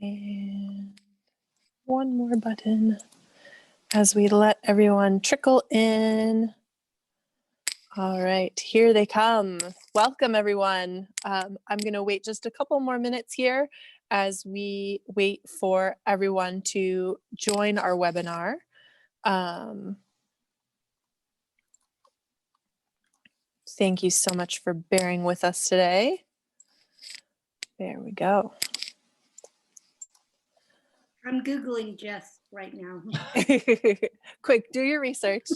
And one more button as we let everyone trickle in. All right, here they come. Welcome, everyone. I'm going to wait just a couple more minutes here as we wait for everyone to join our webinar. Thank you so much for bearing with us today. There we go. I'm Googling Jess right now. Quick, do your research.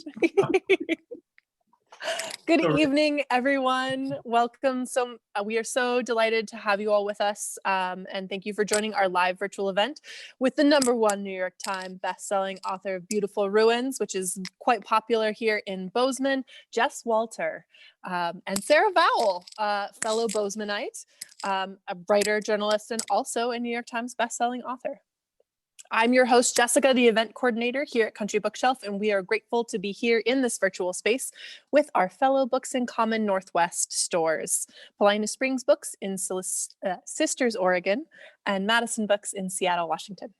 Good evening, everyone. Welcome. We are so delighted to have you all with us. And thank you for joining our live virtual event with the #1 New York Times bestselling author of Beautiful Ruins, which is quite popular here in Bozeman, Jess Walter, and Sarah Vowell, fellow Bozemanite, a writer, journalist, and also a New York Times bestselling author. I'm your host, Jessica, the event coordinator here at Country Bookshelf, and we are grateful to be here in this virtual space with our fellow Books in Common Northwest stores, Paulina Springs Books in Sisters, Oregon, and Madison Books in Seattle, Washington.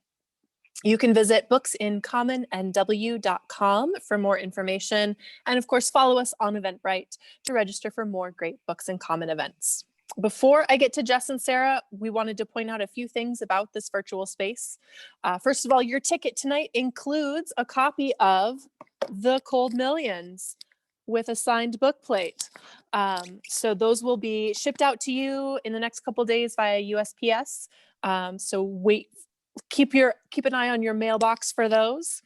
You can visit booksincommonnw.com for more information, and of course, follow us on Eventbrite to register for more great Books in Common events. Before I get to Jess and Sarah, we wanted to point out a few things about this virtual space. First of all, your ticket tonight includes a copy of The Cold Millions with a signed book plate. So those will be shipped out to you in the next couple days via USPS. So keep an eye on your mailbox for those.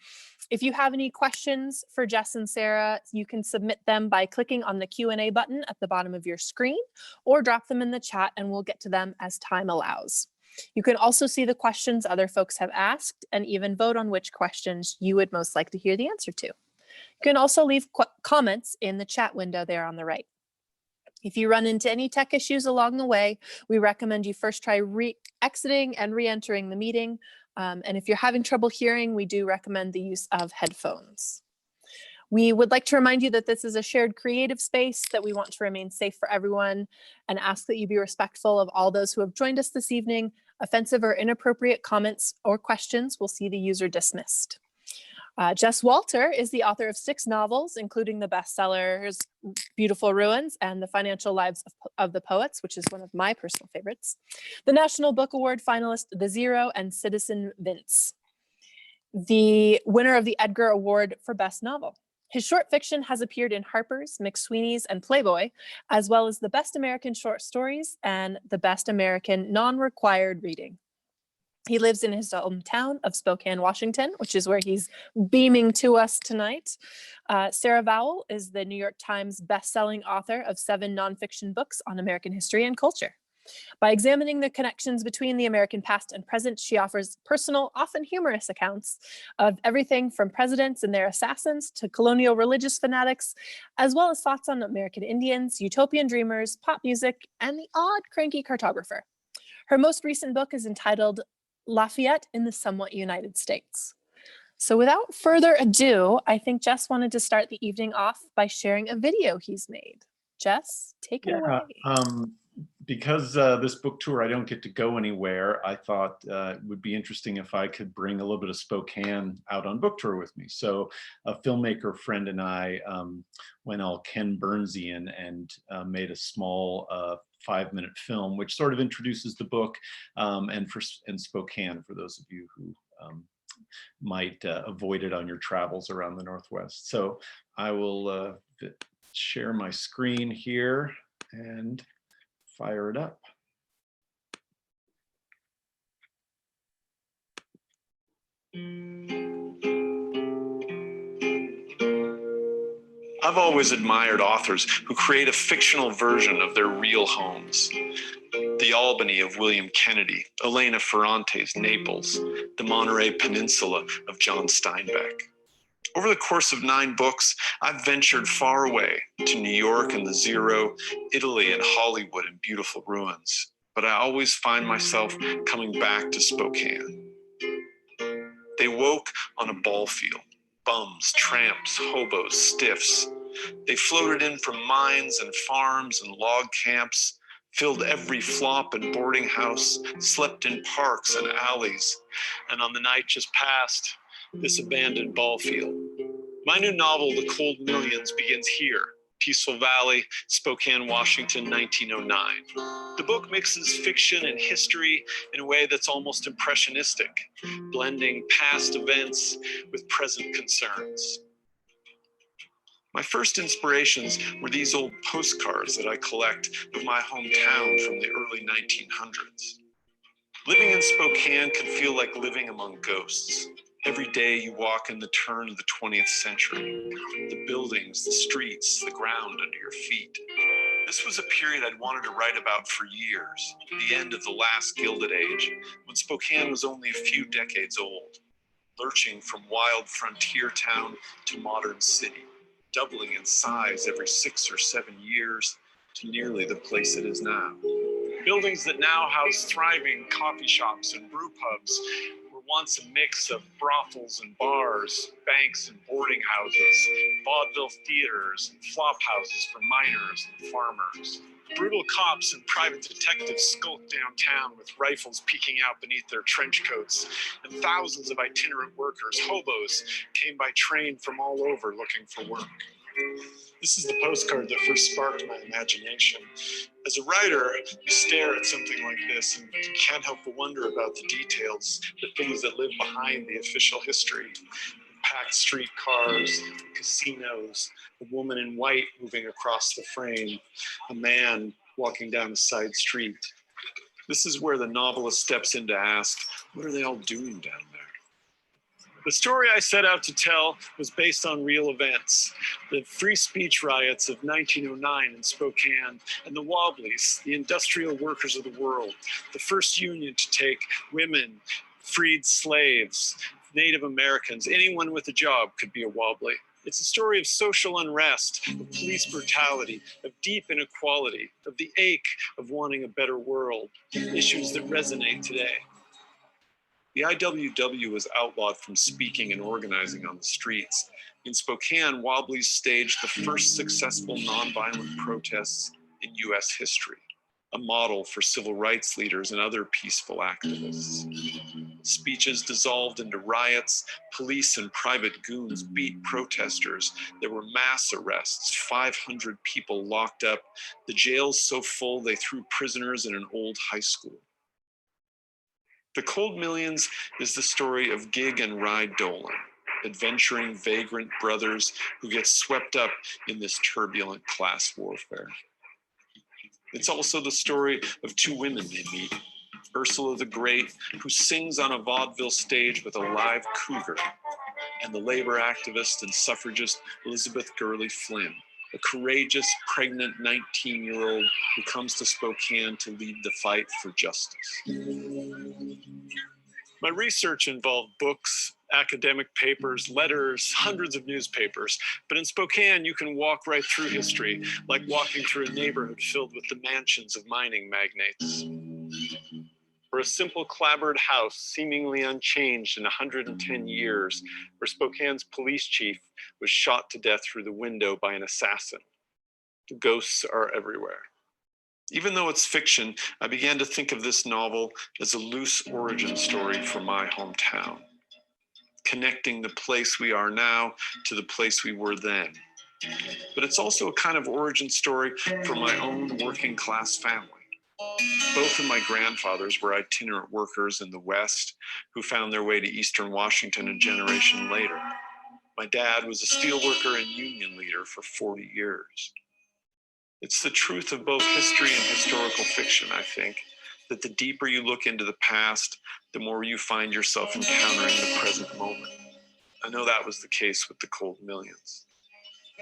If you have any questions for Jess and Sarah, you can submit them by clicking on the Q&A button at the bottom of your screen or drop them in the chat and we'll get to them as time allows. You can also see the questions other folks have asked and even vote on which questions you would most like to hear the answer to. You can also leave comments in the chat window there on the right. If you run into any tech issues along the way, we recommend you first try exiting and re-entering the meeting. And if you're having trouble hearing, we do recommend the use of headphones. We would like to remind you that this is a shared creative space, that we want to remain safe for everyone, and ask that you be respectful of all those who have joined us this evening. Offensive or inappropriate comments or questions will see the user dismissed. Jess Walter is the author of 6 novels, including the bestsellers Beautiful Ruins and The Financial Lives of the Poets, which is one of my personal favorites, the National Book Award finalist The Zero, and Citizen Vince, the winner of the Edgar Award for Best Novel. His short fiction has appeared in Harper's, McSweeney's, and Playboy, as well as the Best American Short Stories and the Best American Non-Required Reading. He lives in his hometown of Spokane, Washington, which is where he's beaming to us tonight. Sarah Vowell is the New York Times bestselling author of 7 nonfiction books on American history and culture. By examining the connections between the American past and present, she offers personal, often humorous accounts of everything from presidents and their assassins to colonial religious fanatics, as well as thoughts on American Indians, utopian dreamers, pop music, and the odd cranky cartographer. Her most recent book is entitled Lafayette in the Somewhat United States. So without further ado, I think Jess wanted to start the evening off by sharing a video he's made. Jess, take it away. Because this book tour, I don't get to go anywhere, I thought it would be interesting if I could bring a little bit of Spokane out on book tour with me. So a filmmaker friend and I went all Ken Burnsian and made a small 5-minute film, which sort of introduces the book and Spokane for those of you who might avoid it on your travels around the Northwest. So I will share my screen here and fire it up. I've always admired authors who create a fictional version of their real homes. The Albany of William Kennedy, Elena Ferrante's Naples, the Monterey Peninsula of John Steinbeck. Over the course of 9 books, I've ventured far away to New York and the Zero, Italy and Hollywood and Beautiful Ruins, but I always find myself coming back to Spokane. They woke on a ball field, bums, tramps, hobos, stiffs. They floated in from mines and farms and log camps, filled every flop and boarding house, slept in parks and alleys, and on the night just past, this abandoned ball field. My new novel, The Cold Millions, begins here, Peaceful Valley, Spokane, Washington, 1909. The book mixes fiction and history in a way that's almost impressionistic, blending past events with present concerns. My first inspirations were these old postcards that I collect of my hometown from the early 1900s. Living in Spokane can feel like living among ghosts. Every day you walk in the turn of the 20th century. The buildings, the streets, the ground under your feet. This was a period I'd wanted to write about for years, the end of the last Gilded Age, when Spokane was only a few decades old, lurching from wild frontier town to modern city, doubling in size every 6 or 7 years to nearly the place it is now. Buildings that now house thriving coffee shops and brew pubs were once a mix of brothels and bars, banks and boarding houses, vaudeville theaters and flop houses for miners and farmers. Brutal cops and private detectives skulked downtown with rifles peeking out beneath their trench coats, and thousands of itinerant workers, hobos, came by train from all over looking for work. This is the postcard that first sparked my imagination. As a writer, you stare at something like this and you can't help but wonder about the details, the things that live behind the official history. Packed streetcars, casinos, a woman in white moving across the frame, a man walking down a side street. This is where the novelist steps in to ask, what are they all doing down there? The story I set out to tell was based on real events. The free speech riots of 1909 in Spokane, and the Wobblies, the industrial workers of the world, the first union to take women, freed slaves, Native Americans, anyone with a job could be a Wobbly. It's a story of social unrest, of police brutality, of deep inequality, of the ache of wanting a better world, issues that resonate today. The IWW was outlawed from speaking and organizing on the streets. In Spokane, Wobblies staged the first successful nonviolent protests in US history, a model for civil rights leaders and other peaceful activists. Speeches dissolved into riots, police and private goons beat protesters. There were mass arrests, 500 people locked up, the jails so full they threw prisoners in an old high school. The Cold Millions is the story of Gig and Ride Dolan, adventuring vagrant brothers who get swept up in this turbulent class warfare. It's also the story of two women they meet, Ursula the Great, who sings on a vaudeville stage with a live cougar, and the labor activist and suffragist Elizabeth Gurley Flynn, a courageous, pregnant 19-year-old who comes to Spokane to lead the fight for justice. My research involved books, academic papers, letters, hundreds of newspapers. But in Spokane, you can walk right through history, like walking through a neighborhood filled with the mansions of mining magnates. Or a simple clapboard house, seemingly unchanged in 110 years, where Spokane's police chief was shot to death through the window by an assassin. The ghosts are everywhere. Even though it's fiction, I began to think of this novel as a loose origin story for my hometown, connecting the place we are now to the place we were then. But it's also a kind of origin story for my own working class family. Both of my grandfathers were itinerant workers in the West who found their way to Eastern Washington a generation later. My dad was a steelworker and union leader for 40 years. It's the truth of both history and historical fiction, I think, that the deeper you look into the past, the more you find yourself encountering the present moment. I know that was the case with The Cold Millions.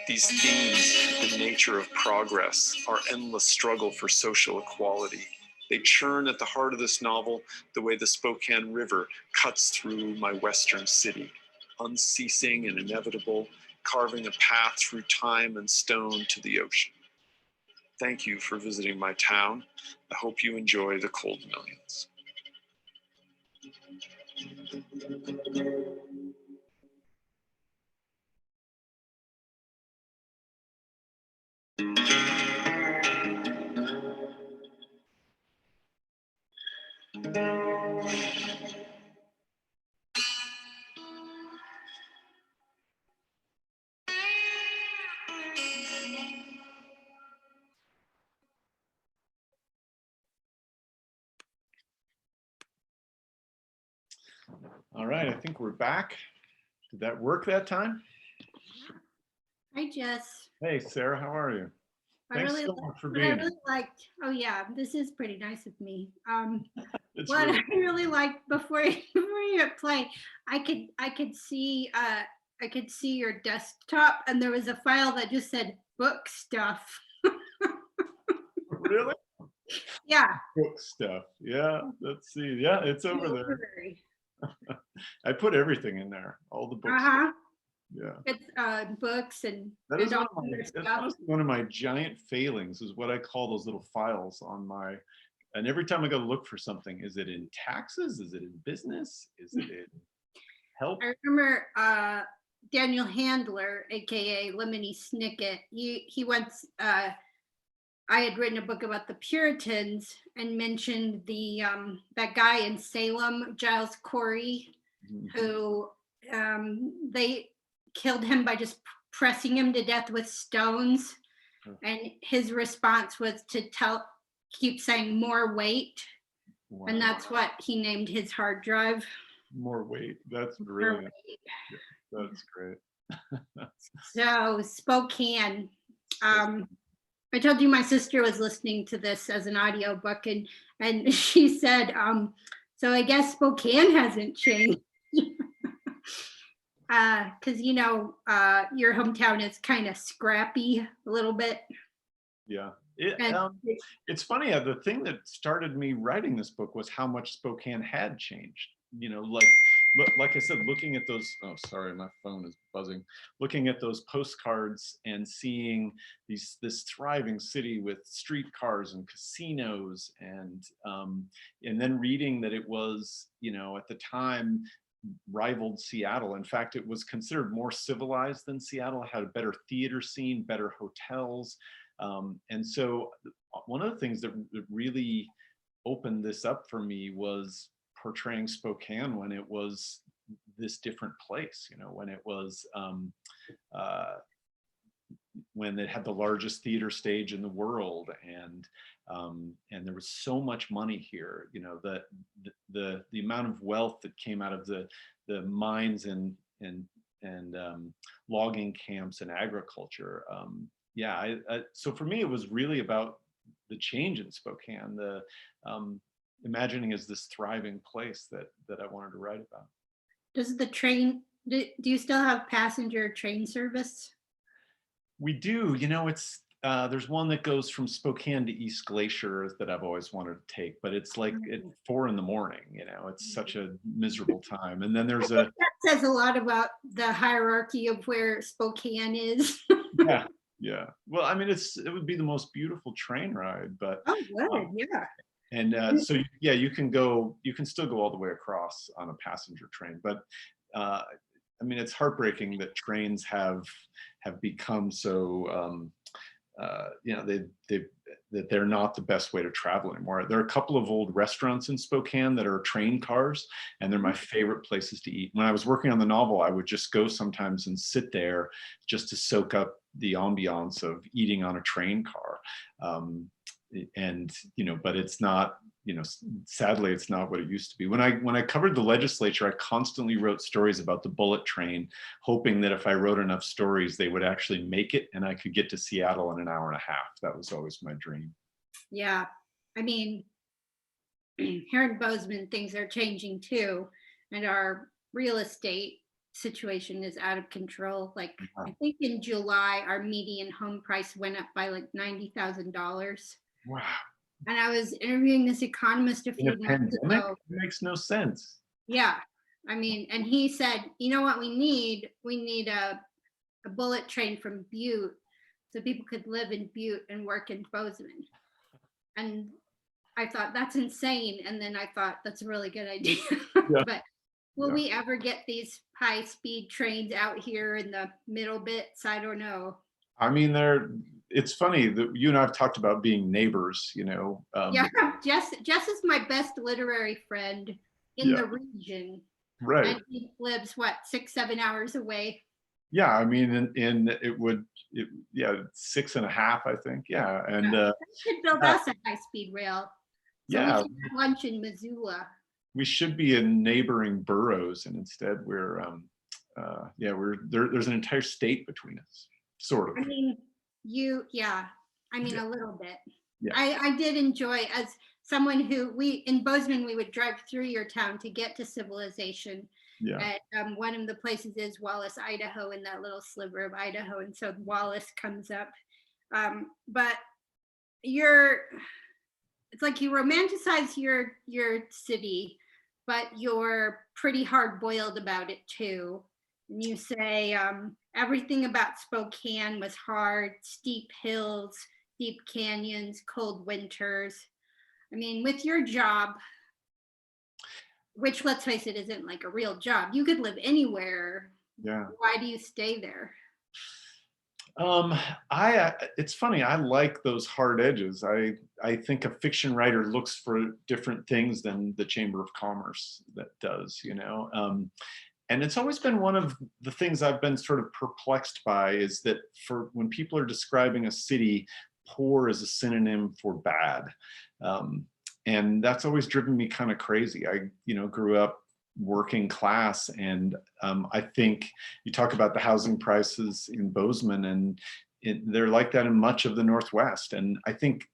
These themes, the nature of progress, our endless struggle for social equality, they churn at the heart of this novel the way the Spokane River cuts through my western city, unceasing and inevitable, carving a path through time and stone to the ocean. Thank you for visiting my town. I hope you enjoy The Cold Millions. All right, I think we're back. Did that work that time? Hi, Jess. Hey, Sarah, how are you? Thanks so much for What I being really liked, oh yeah, this is pretty nice of me. It's What really, I really liked before you hit play, I could see your desktop, and there was a file that just said book stuff. really Yeah. book stuff. Yeah, let's see. Yeah, it's over there. Library. I put everything in there, all the books. Uh-huh. Yeah. It's books and That is all one of my, other that's stuff. honestly one of my giant failings is what I call those little files on my, and every time I go to look for something, is it in taxes? Is it in business? Is it in help? I remember Daniel Handler, aka Lemony Snicket. He once I had written a book about the Puritans and mentioned the that guy in Salem, Giles Corey, who they killed him by just pressing him to death with stones. And his response was to keep saying more weight. Wow. And that's what he named his hard drive. More weight. That's brilliant. Yeah, that's great. So Spokane. I told you my sister was listening to this as an audiobook, and she said, so I guess Spokane hasn't changed. Because your hometown is kind of scrappy a little bit. Yeah. It's funny. The thing that started me writing this book was how much Spokane had changed. Like I said, looking at those, oh, sorry, my phone is buzzing. Looking at those postcards and seeing this thriving city with streetcars and casinos, and then reading that it was, at the time, rivaled Seattle. In fact, it was considered more civilized than Seattle. It had a better theater scene, better hotels. And so one of the things that really opened this up for me was portraying Spokane when it was this different place, when it was, when it had the largest theater stage in the world, and there was so much money here, the amount of wealth that came out of the mines and logging camps and agriculture. So for me, it was really about the change in Spokane, the imagining as this thriving place that I wanted to write about. Does the train, do you still have passenger train service? We do. It's there's one that goes from Spokane to East Glacier that I've always wanted to take, but it's like at 4 a.m. It's such a miserable time. And then there's that says a lot about the hierarchy of where Spokane is. Yeah. Well, I mean, it would be the most beautiful train ride, but yeah. And so you can still go all the way across on a passenger train, but I mean, it's heartbreaking that trains have become so that they're not the best way to travel anymore. There are a couple of old restaurants in Spokane that are train cars, and they're my favorite places to eat. When I was working on the novel, I would just go sometimes and sit there just to soak up the ambiance of eating on a train car. But it's not, sadly, it's not what it used to be. When I covered the legislature, I constantly wrote stories about the bullet train, hoping that if I wrote enough stories, they would actually make it and I could get to Seattle in an hour and a half. That was always my dream. Yeah. I mean, here in Bozeman, things are changing too. And our real estate situation is out of control. Like, I think in July, our median home price went up by like $90,000. Wow. And I was interviewing this economist a few months ago. It makes no sense. Yeah. I mean, and he said, you know what we need? We need a bullet train from Butte so people could live in Butte and work in Bozeman. And I thought, that's insane. And then I thought, that's a really good idea. Yeah. But will we ever get these high-speed trains out here in the middle bits? I don't know. I mean, it's funny that you and I have talked about being neighbors, Yeah, Jess is my best literary friend in the region. Right. And he lives, 6-7 hours away? Yeah, I mean, it would 6.5, I think. Yeah. And should build us a high-speed rail. So we can have lunch in Missoula. we should be in neighboring boroughs, and instead we're there's an entire state between us, sort of. I mean, yeah, I mean, Yeah. a little bit. Yeah. I did enjoy, as someone who, in Bozeman, we would drive through your town to get to civilization. Yeah. And one of the places is Wallace, Idaho, in that little sliver of Idaho. And so Wallace comes up. But it's like you romanticize your city, but you're pretty hard boiled about it too. And you say everything about Spokane was hard: steep hills, deep canyons, cold winters. I mean, with your job, which, let's face it, isn't like a real job, you could live anywhere. Yeah. Why do you stay there? It's funny, I like those hard edges. I think a fiction writer looks for different things than the Chamber of Commerce that does, you know. And it's always been one of the things I've been sort of perplexed by, is that for when people are describing a city, poor is a synonym for bad. And that's always driven me kind of crazy. I, grew up working class, and I think you talk about the housing prices in Bozeman, and they're like that in much of the Northwest. And I think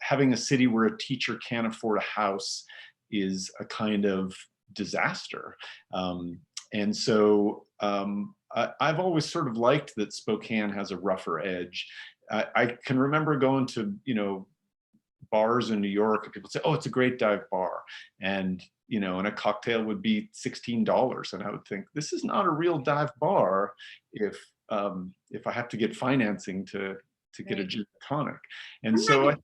having a city where a teacher can't afford a house is a kind of disaster. And so I've always sort of liked that Spokane has a rougher edge. I can remember going to, bars in New York, and people say, oh, it's a great dive bar. And, and a cocktail would be $16. And I would think, this is not a real dive bar if I have to get financing to get a gin tonic. And so I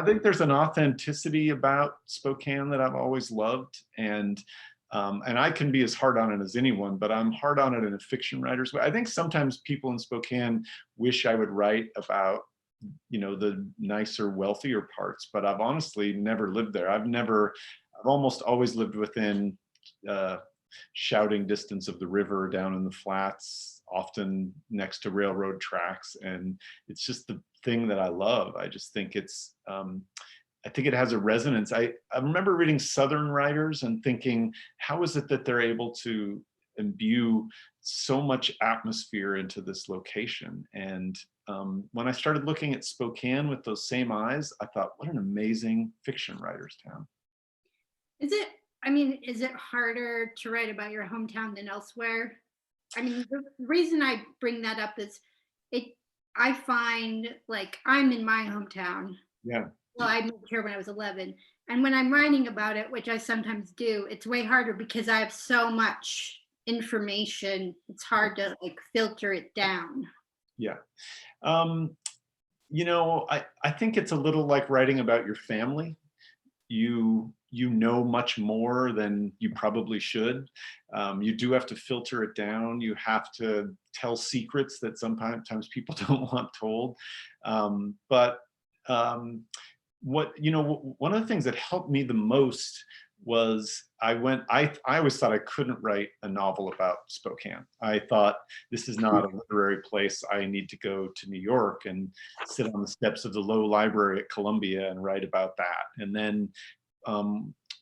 think there's an authenticity about Spokane that I've always loved. And I can be as hard on it as anyone, but I'm hard on it in a fiction writer's way. I think sometimes people in Spokane wish I would write about, the nicer, wealthier parts, but I've honestly never lived there. I've almost always lived within shouting distance of the river, down in the flats, often next to railroad tracks. And it's just the thing that I love. I just think I think it has a resonance. I remember reading Southern writers and thinking, how is it that they're able to imbue so much atmosphere into this location? And when I started looking at Spokane with those same eyes, I thought, what an amazing fiction writer's town. Is it harder to write about your hometown than elsewhere? I mean, the reason I bring that up is I find, like, I'm in my hometown. Yeah. Well, I moved here when I was 11. And when I'm writing about it, which I sometimes do, it's way harder because I have so much information. It's hard to filter it down. Yeah. I think it's a little like writing about your family. You know much more than you probably should. You do have to filter it down. You have to tell secrets that sometimes people don't want told. One of the things that helped me the most was I always thought I couldn't write a novel about Spokane. I thought, this is not a literary place. I need to go to New York and sit on the steps of the Low Library at Columbia and write about that. And then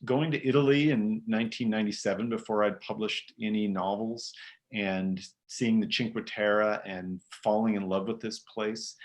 going to Italy in 1997, before I'd published any novels, and seeing the Cinque Terre and falling in love with this place.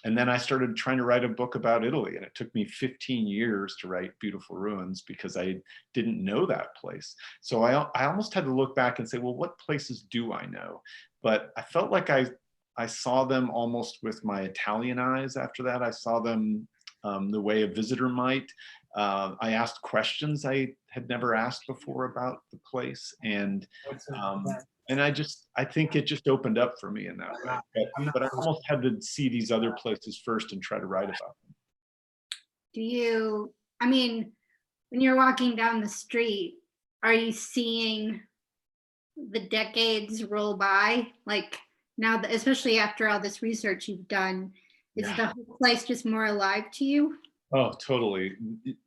And then I started trying to write a book about Italy, and it took me 15 years to write Beautiful Ruins because I didn't know that place. So I almost had to look back and say, well, what places do I know? But I felt like I saw them almost with my Italian eyes after that. I saw them the way a visitor might. I asked questions I had never asked before about the place. And I think it just opened up for me in that way. But I almost had to see these other places first and try to write about them. When you're walking down the street, are you seeing the decades roll by? Like now, especially after all this research you've done, is the whole place just more alive to you? Oh, totally.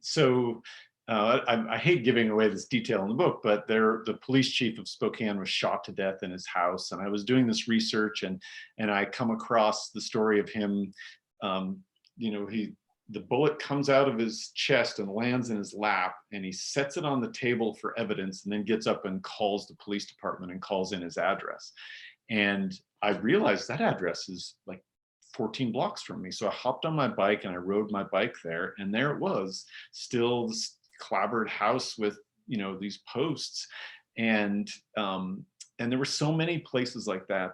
So I hate giving away this detail in the book, but the police chief of Spokane was shot to death in his house. And I was doing this research, and I come across the story of him. the bullet comes out of his chest and lands in his lap, and he sets it on the table for evidence, and then gets up and calls the police department and calls in his address. And I realized that address is like 14 blocks from me. So I hopped on my bike and I rode my bike there, and there it was, still this clapboard house with, you know, these posts. And there were so many places like that,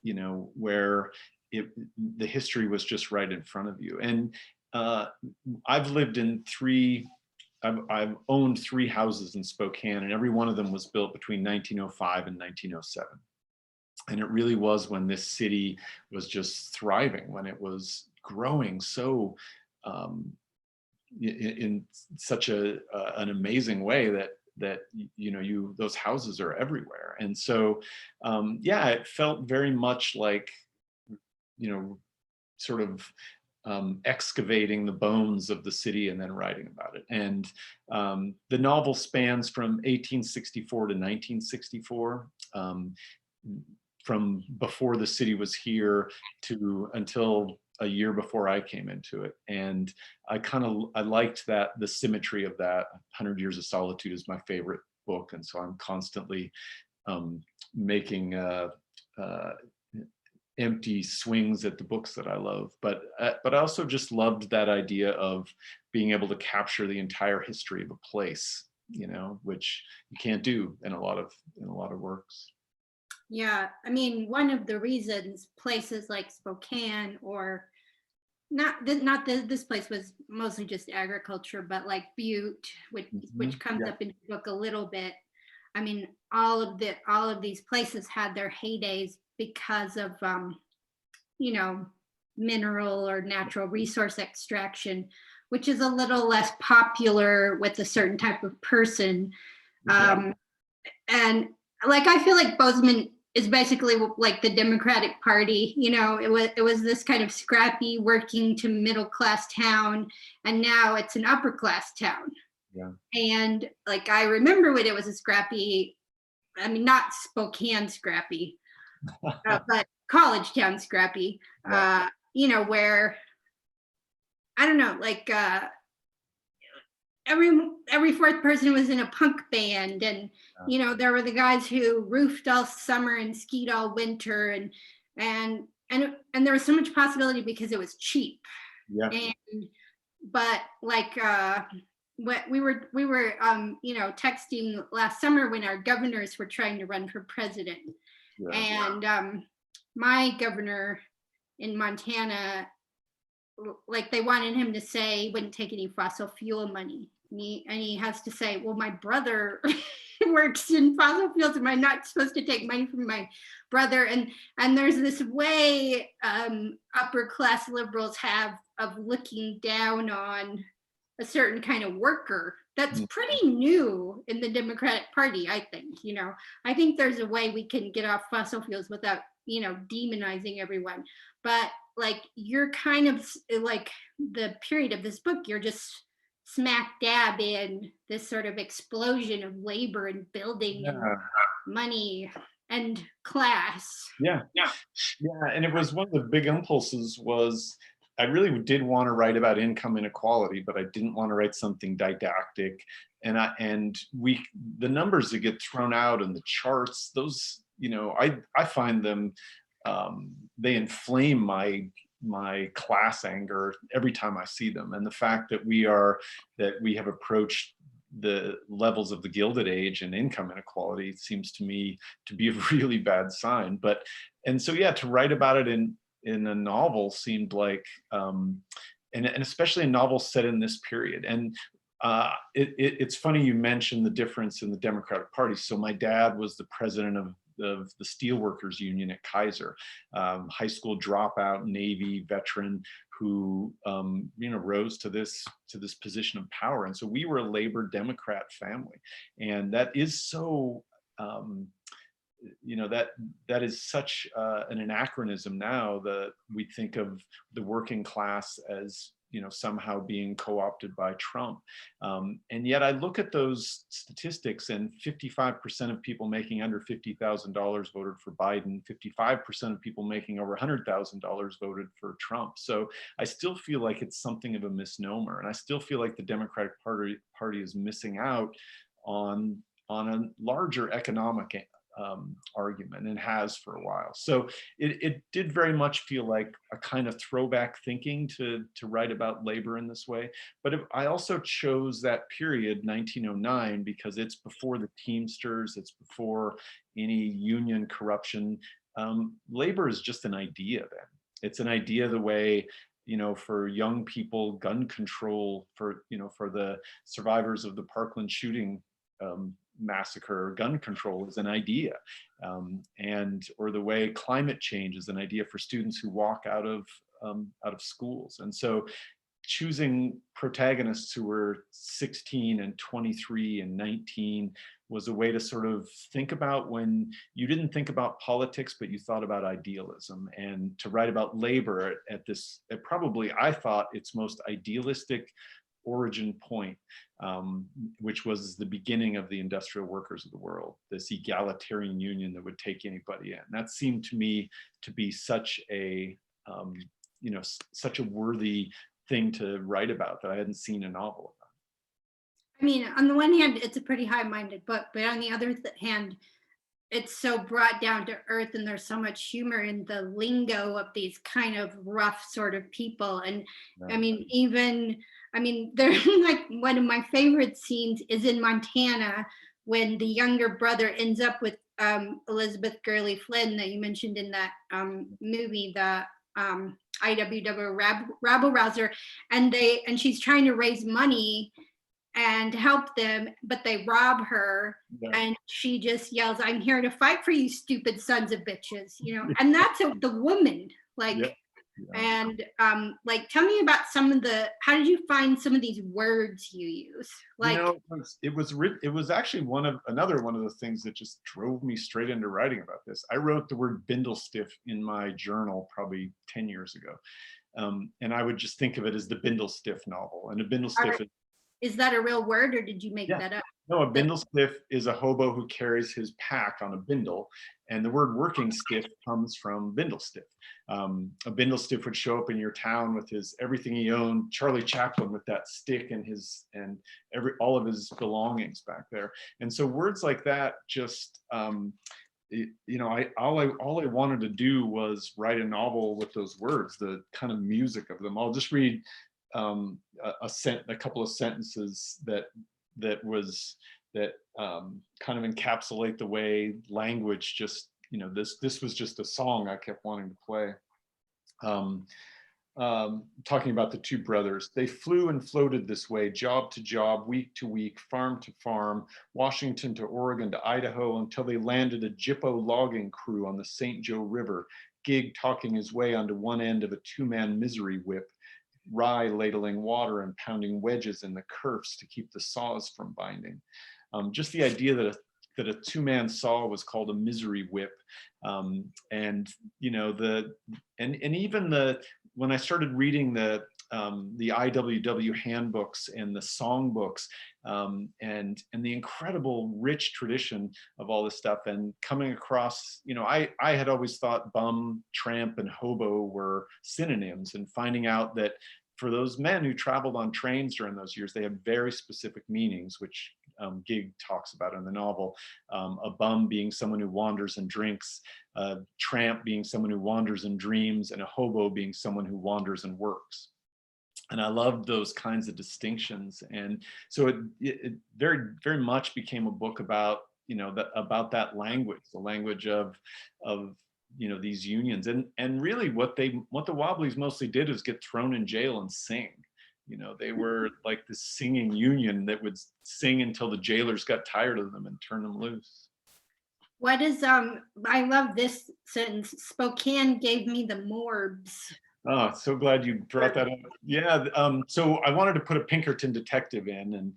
you know, where the history was just right in front of you. And I've owned 3 houses in Spokane, and every one of them was built between 1905 and 1907. And it really was when this city was just thriving, when it was growing so in such an amazing way that you know, those houses are everywhere. And so yeah, it felt very much like, you know, sort of excavating the bones of the city and then writing about it. And the novel spans from 1864 to 1964, from before the city was here to until a year before I came into it. And I liked that, the symmetry of that. 100 Years of Solitude is my favorite book, and so I'm constantly making empty swings at the books that I love. But I also just loved that idea of being able to capture the entire history of a place, you know, which you can't do in a lot of works. Yeah, I mean, one of the reasons places like Spokane, or this place was mostly just agriculture, but like Butte, which comes up in the book a little bit. I mean, all of these places had their heydays because of you know, mineral or natural resource extraction, which is a little less popular with a certain type of person. And like, I feel like Bozeman is basically like the Democratic Party. You know, it was this kind of scrappy working to middle class town, and now it's an upper class town. Yeah. And like, I remember when it was a scrappy, I mean, not Spokane scrappy, but college town scrappy, Right. you know, where, I don't know, like every fourth person was in a punk band, and you know, there were the guys who roofed all summer and skied all winter, and there was so much possibility because it was cheap. Yeah. But like we were you know, texting last summer when our governors were trying to run for president. Yeah. And my governor in Montana, like, they wanted him to say he wouldn't take any fossil fuel money. And he has to say, well, my brother works in fossil fuels. Am I not supposed to take money from my brother? And there's this way upper class liberals have of looking down on a certain kind of worker that's pretty new in the Democratic Party, I think. You know, I think there's a way we can get off fossil fuels without, you know, demonizing everyone. But like, you're kind of like, the period of this book, you're just smack dab in this sort of explosion of labor and building and money and class. Yeah. And it was one of the big impulses was, I really did want to write about income inequality, but I didn't want to write something didactic. And the numbers that get thrown out and the charts, those, you know, I find them, they inflame my class anger every time I see them. And the fact that we have approached the levels of the Gilded Age and income inequality seems to me to be a really bad sign. And so yeah, to write about it in a novel seemed like, and especially a novel set in this period. And it's funny you mentioned the difference in the Democratic Party. So my dad was the president of the Steelworkers Union at Kaiser, high school dropout, Navy veteran who you know, rose to this position of power. And so we were a labor Democrat family, and that is so. You know, that is such an anachronism now, that we think of the working class as somehow being co-opted by Trump. And yet I look at those statistics, and 55% of people making under $50,000 voted for Biden, 55% of people making over $100,000 voted for Trump. So I still feel like it's something of a misnomer, and I still feel like the Democratic Party is missing out on a larger economic argument, and has for a while. So it did very much feel like a kind of throwback thinking to write about labor in this way. But I also chose that period, 1909, because it's before the Teamsters, it's before any union corruption. Labor is just an idea then. It's an idea the way, for young people, gun control, for the survivors of the Parkland shooting massacre, gun control is an idea, or the way climate change is an idea for students who walk out of schools. And so choosing protagonists who were 16 and 23 and 19 was a way to sort of think about when you didn't think about politics, but you thought about idealism, and to write about labor at probably, I thought, its most idealistic origin point, which was the beginning of the industrial workers of the world, this egalitarian union that would take anybody in. That seemed to me to be such a worthy thing to write about, that I hadn't seen a novel about. I mean, on the one hand, it's a pretty high-minded book, but on the other hand, it's so brought down to earth, and there's so much humor in the lingo of these kind of rough sort of people. And Right. I mean, they're like, one of my favorite scenes is in Montana, when the younger brother ends up with Elizabeth Gurley Flynn that you mentioned in that movie, the IWW Rabble Rouser, and she's trying to raise money and help them, but they rob her. Yeah. And she just yells, "I'm here to fight for you, stupid sons of bitches," and that's the woman, like. Yeah. Yeah. And like, tell me about how did you find some of these words you use? Like, it was actually another one of the things that just drove me straight into writing about this. I wrote the word bindlestiff in my journal probably 10 years ago. And I would just think of it as the bindlestiff novel. And a bindlestiff is that a real word, or did you make that up? No, a bindlestiff is a hobo who carries his pack on a bindle, and the word working stiff comes from bindlestiff. A bindlestiff would show up in your town with everything he owned, Charlie Chaplin with that stick and all of his belongings back there. And so words like that just, all I wanted to do was write a novel with those words, the kind of music of them. I'll just read a couple of sentences that kind of encapsulate the way language just, this was just a song I kept wanting to play. Talking about the two brothers. They flew and floated this way, job to job, week to week, farm to farm, Washington to Oregon to Idaho, until they landed a Jippo logging crew on the St. Joe River, Gig talking his way onto one end of a two-man misery whip, Rye ladling water and pounding wedges in the kerfs to keep the saws from binding. Just the idea that a two-man saw was called a misery whip, and when I started reading the IWW handbooks and the songbooks, and the incredible rich tradition of all this stuff, and coming across, I had always thought bum, tramp, and hobo were synonyms, and finding out that for those men who traveled on trains during those years, they had very specific meanings, which Gig talks about in the novel. A bum being someone who wanders and drinks, a tramp being someone who wanders and dreams, and a hobo being someone who wanders and works. And I loved those kinds of distinctions. And so it very, very much became a book about, about that language, the language of these unions. And really what the Wobblies mostly did is get thrown in jail and sing. They were like this singing union that would sing until the jailers got tired of them and turned them loose. What is, I love this sentence, Spokane gave me the morbs. Oh, so glad you brought that up. Yeah, so I wanted to put a Pinkerton detective in, and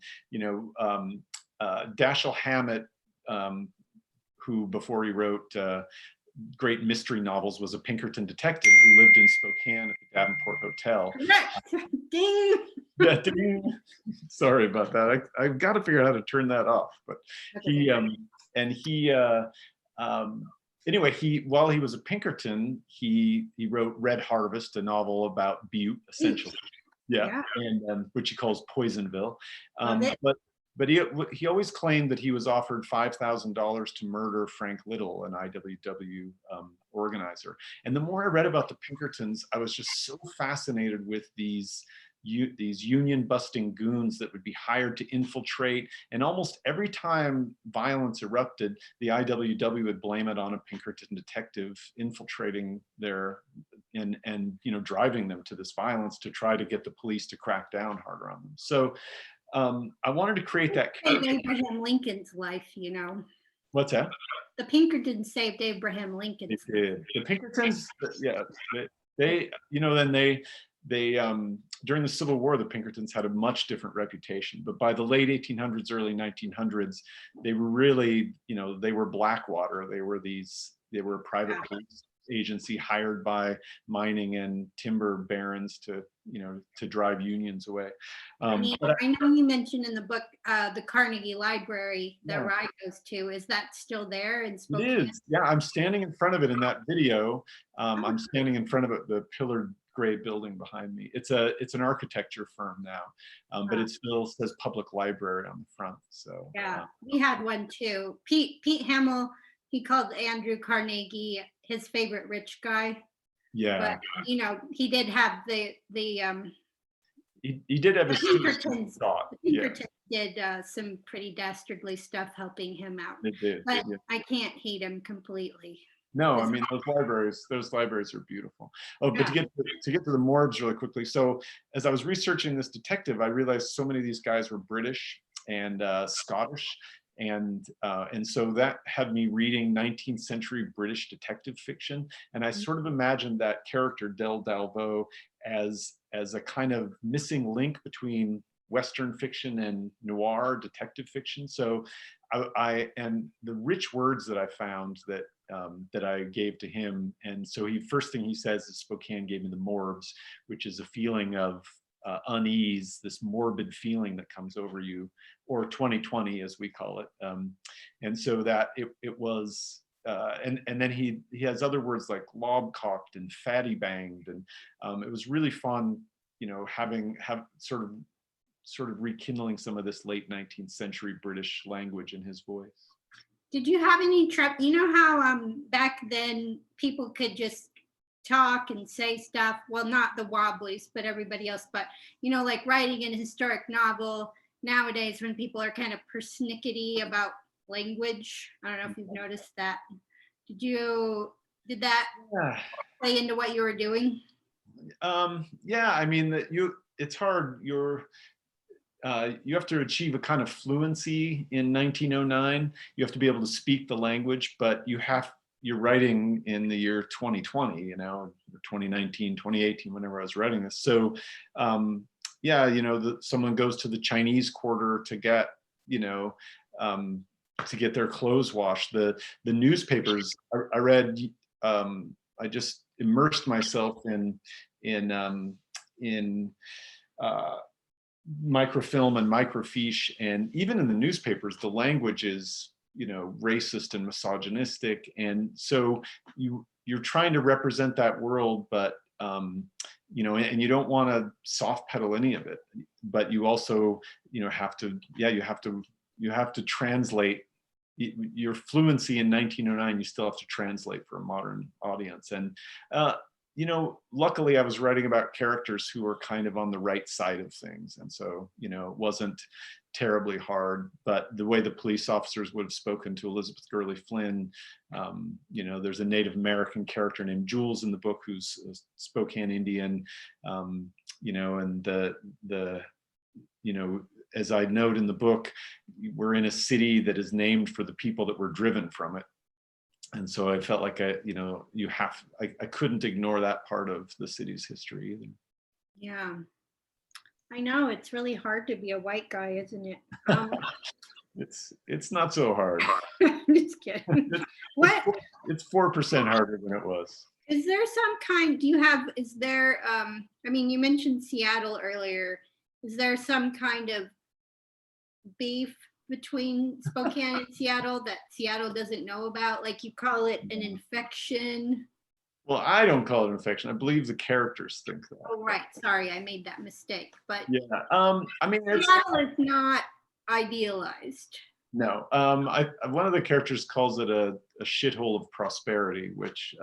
Dashiell Hammett, who before he wrote great mystery novels was a Pinkerton detective who lived in Spokane at the Davenport Hotel. Correct. Ding. Yeah, ding. Sorry about that. I've got to figure out how to turn that off. But anyway, while he was a Pinkerton, he wrote Red Harvest, a novel about Butte, essentially. Yeah. And which he calls Poisonville. But he always claimed that he was offered $5,000 to murder Frank Little, an IWW organizer. And the more I read about the Pinkertons, I was just so fascinated with these union busting goons that would be hired to infiltrate. And almost every time violence erupted, the IWW would blame it on a Pinkerton detective infiltrating and driving them to this violence to try to get the police to crack down harder on them. So I wanted to create that character. Abraham Lincoln's life, What's that? The Pinkertons saved Abraham Lincoln's life. The Pinkertons, yeah, they during the Civil War, the Pinkertons had a much different reputation. But by the late 1800s, early 1900s, they were really, they were Blackwater. They were a private police agency hired by mining and timber barons to drive unions away. I know you mentioned in the book the Carnegie Library that Rye goes to. Is that still there in Spokane? It is. Yeah, I'm standing in front of it in that video. I'm standing in front of it, the pillared gray building behind me. It's an architecture firm now, but it still says public library on the front. So we had one too. Pete Hamill, he called Andrew Carnegie his favorite rich guy. Yeah. But he did have the he did have his Pinkertons. thought. The Pinkertons did some pretty dastardly stuff helping him out. They did. But I can't hate him completely. No, I mean those libraries are beautiful. Oh, but to get to the morbs really quickly. So as I was researching this detective, I realized so many of these guys were British and Scottish. And so that had me reading 19th century British detective fiction. And I sort of imagined that character, Del Dalveau, as a kind of missing link between Western fiction and noir detective fiction. So and the rich words that I found that I gave to him. And so first thing he says is Spokane gave me the morbs, which is a feeling of unease, this morbid feeling that comes over you, or 2020 as we call it. And so that it was, and then he has other words like lobcocked and fatty banged, and it was really fun, have sort of rekindling some of this late 19th century British language in his voice. Did you have any trouble? How back then people could just talk and say stuff, well, not the Wobblies, but everybody else, but like writing an historic novel nowadays when people are kind of persnickety about language. I don't know if you've noticed that. Did that play into what you were doing? Yeah, I mean it's hard. You have to achieve a kind of fluency in 1909. You have to be able to speak the language, but you're writing in the year 2020, 2019, 2018, whenever I was writing this. So someone goes to the Chinese Quarter to get, to get their clothes washed. The newspapers I read, I just immersed myself in microfilm and microfiche, and even in the newspapers, the language is racist and misogynistic, and so you're trying to represent that world, but and you don't want to soft pedal any of it, but you also you have to translate your fluency in 1909. You still have to translate for a modern audience, and luckily I was writing about characters who were kind of on the right side of things, and so it wasn't terribly hard. But the way the police officers would have spoken to Elizabeth Gurley Flynn, there's a Native American character named Jules in the book who's a Spokane Indian, and as I note in the book, we're in a city that is named for the people that were driven from it. And so I felt like I couldn't ignore that part of the city's history either. Yeah, I know it's really hard to be a white guy, isn't it? It's not so hard. I'm just kidding. it's 4% harder than it was. Is there some kind, is there, I mean, you mentioned Seattle earlier. Is there some kind of beef between Spokane and Seattle that Seattle doesn't know about? Like you call it an infection? Well, I don't call it an infection. I believe the characters think that. Oh, right. Sorry, I made that mistake. But Yeah. I mean, Seattle is not idealized. no. One of the characters calls it a shithole of prosperity, which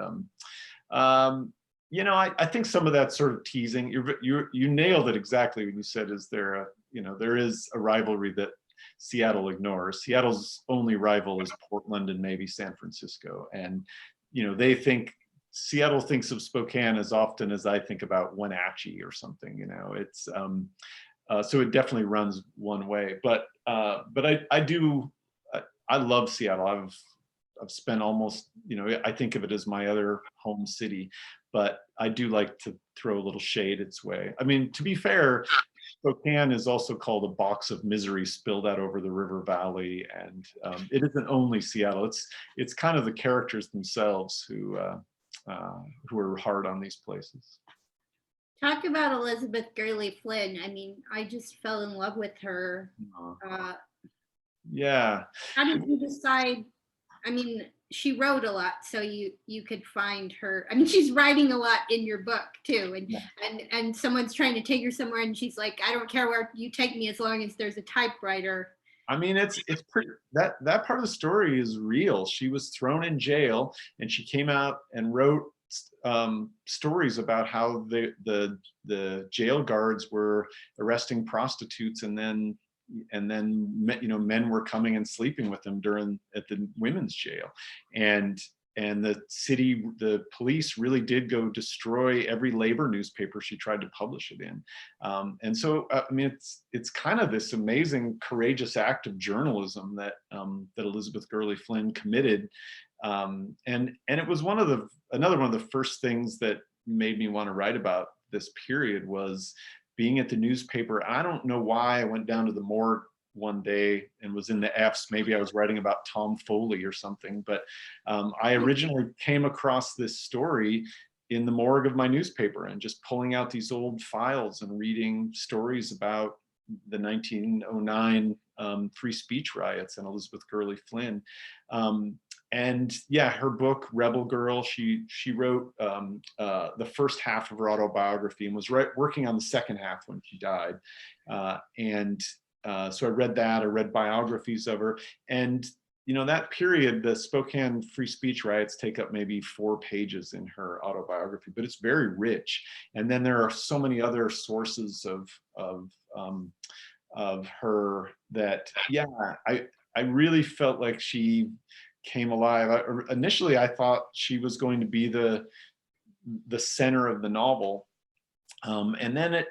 you know, I think some of that sort of teasing. You nailed it exactly when you said, is there a, you know, there is a rivalry that Seattle ignores. Seattle's only rival is Portland and maybe San Francisco, and you know, they think Seattle thinks of Spokane as often as I think about Wenatchee or something. You know, it's so it definitely runs one way. But I do, I love Seattle. I've spent almost, you know, I think of it as my other home city, but I do like to throw a little shade its way. I mean, to be fair, Spokane is also called a box of misery spilled out over the river valley, and it isn't only Seattle. It's kind of the characters themselves who are hard on these places. Talk about Elizabeth Gurley Flynn. I mean, I just fell in love with her. Yeah. How did you decide? I mean, she wrote a lot, so you could find her. I mean, she's writing a lot in your book too, and someone's trying to take her somewhere, and she's like, I don't care where you take me as long as there's a typewriter. I mean, it's pretty, that part of the story is real. She was thrown in jail, and she came out and wrote stories about how the jail guards were arresting prostitutes, and then you know, men were coming and sleeping with them at the women's jail, and the police really did go destroy every labor newspaper she tried to publish it in. And so, I mean, it's kind of this amazing, courageous act of journalism that Elizabeth Gurley Flynn committed. And it was another one of the first things that made me want to write about this period was being at the newspaper. I don't know why I went down to the morgue one day and was in the F's. Maybe I was writing about Tom Foley or something, but I originally came across this story in the morgue of my newspaper and just pulling out these old files and reading stories about the 1909 free speech riots and Elizabeth Gurley Flynn. And yeah, her book Rebel Girl, she wrote the first half of her autobiography and was working on the second half when she died. So I read that. I read biographies of her, and you know, that period, the Spokane free speech riots take up maybe 4 pages in her autobiography, but it's very rich. And then there are so many other sources of her that, yeah, I really felt like she came alive. Initially, I thought she was going to be the center of the novel, and then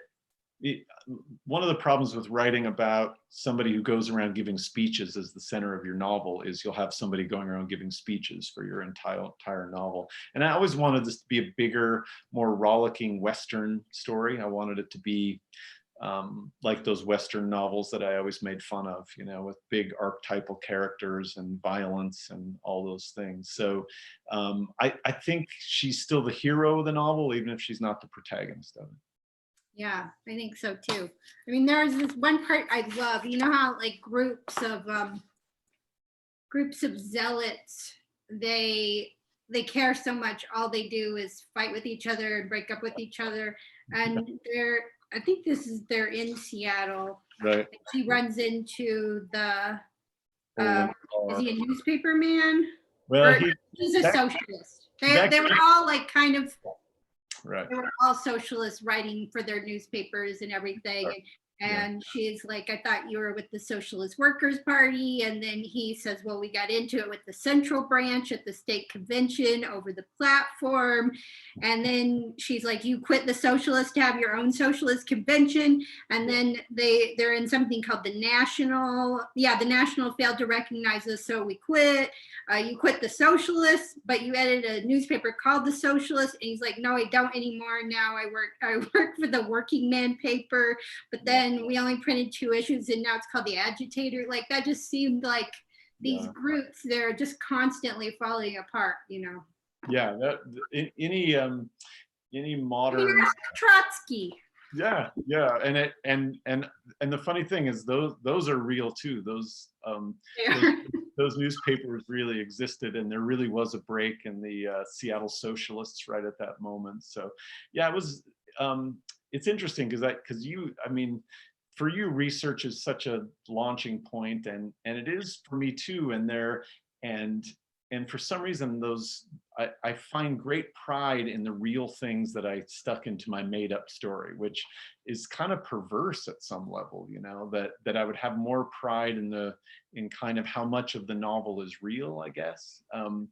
one of the problems with writing about somebody who goes around giving speeches as the center of your novel is you'll have somebody going around giving speeches for your entire novel. And I always wanted this to be a bigger, more rollicking Western story. I wanted it to be like those Western novels that I always made fun of, you know, with big archetypal characters and violence and all those things. So I think she's still the hero of the novel, even if she's not the protagonist of it. Yeah, I think so too. I mean, there's this one part I love. You know how like groups of zealots, they care so much. All they do is fight with each other and break up with each other. And I think they're in Seattle. Right. She runs into the is he a newspaper man? Well, he's a socialist. They were all like kind of. Right. They were all socialists writing for their newspapers and everything. Right. And she's like, I thought you were with the Socialist Workers Party. And then he says, well, we got into it with the Central Branch at the state convention over the platform. And then she's like, you quit the Socialist to have your own socialist convention. And then they're in something called the National. Yeah, the National failed to recognize us, so we quit. You quit the Socialists, but you edited a newspaper called The Socialist. And he's like, no, I don't anymore. Now I work for the Working Man paper. But then we only printed 2 issues, and now it's called The Agitator. Like, that just seemed like these Yeah. groups, they're just constantly falling apart, you know. Yeah, that any I mean, modern, ask Trotsky. yeah, yeah, and the funny thing is those are real too. Those those newspapers really existed, and there really was a break in the Seattle socialists right at that moment. So yeah, it was it's interesting because you, I mean, for you, research is such a launching point, and it is for me too. And and for some reason, those I find great pride in the real things that I stuck into my made up story, which is kind of perverse at some level, you know, that I would have more pride in kind of how much of the novel is real, I guess. And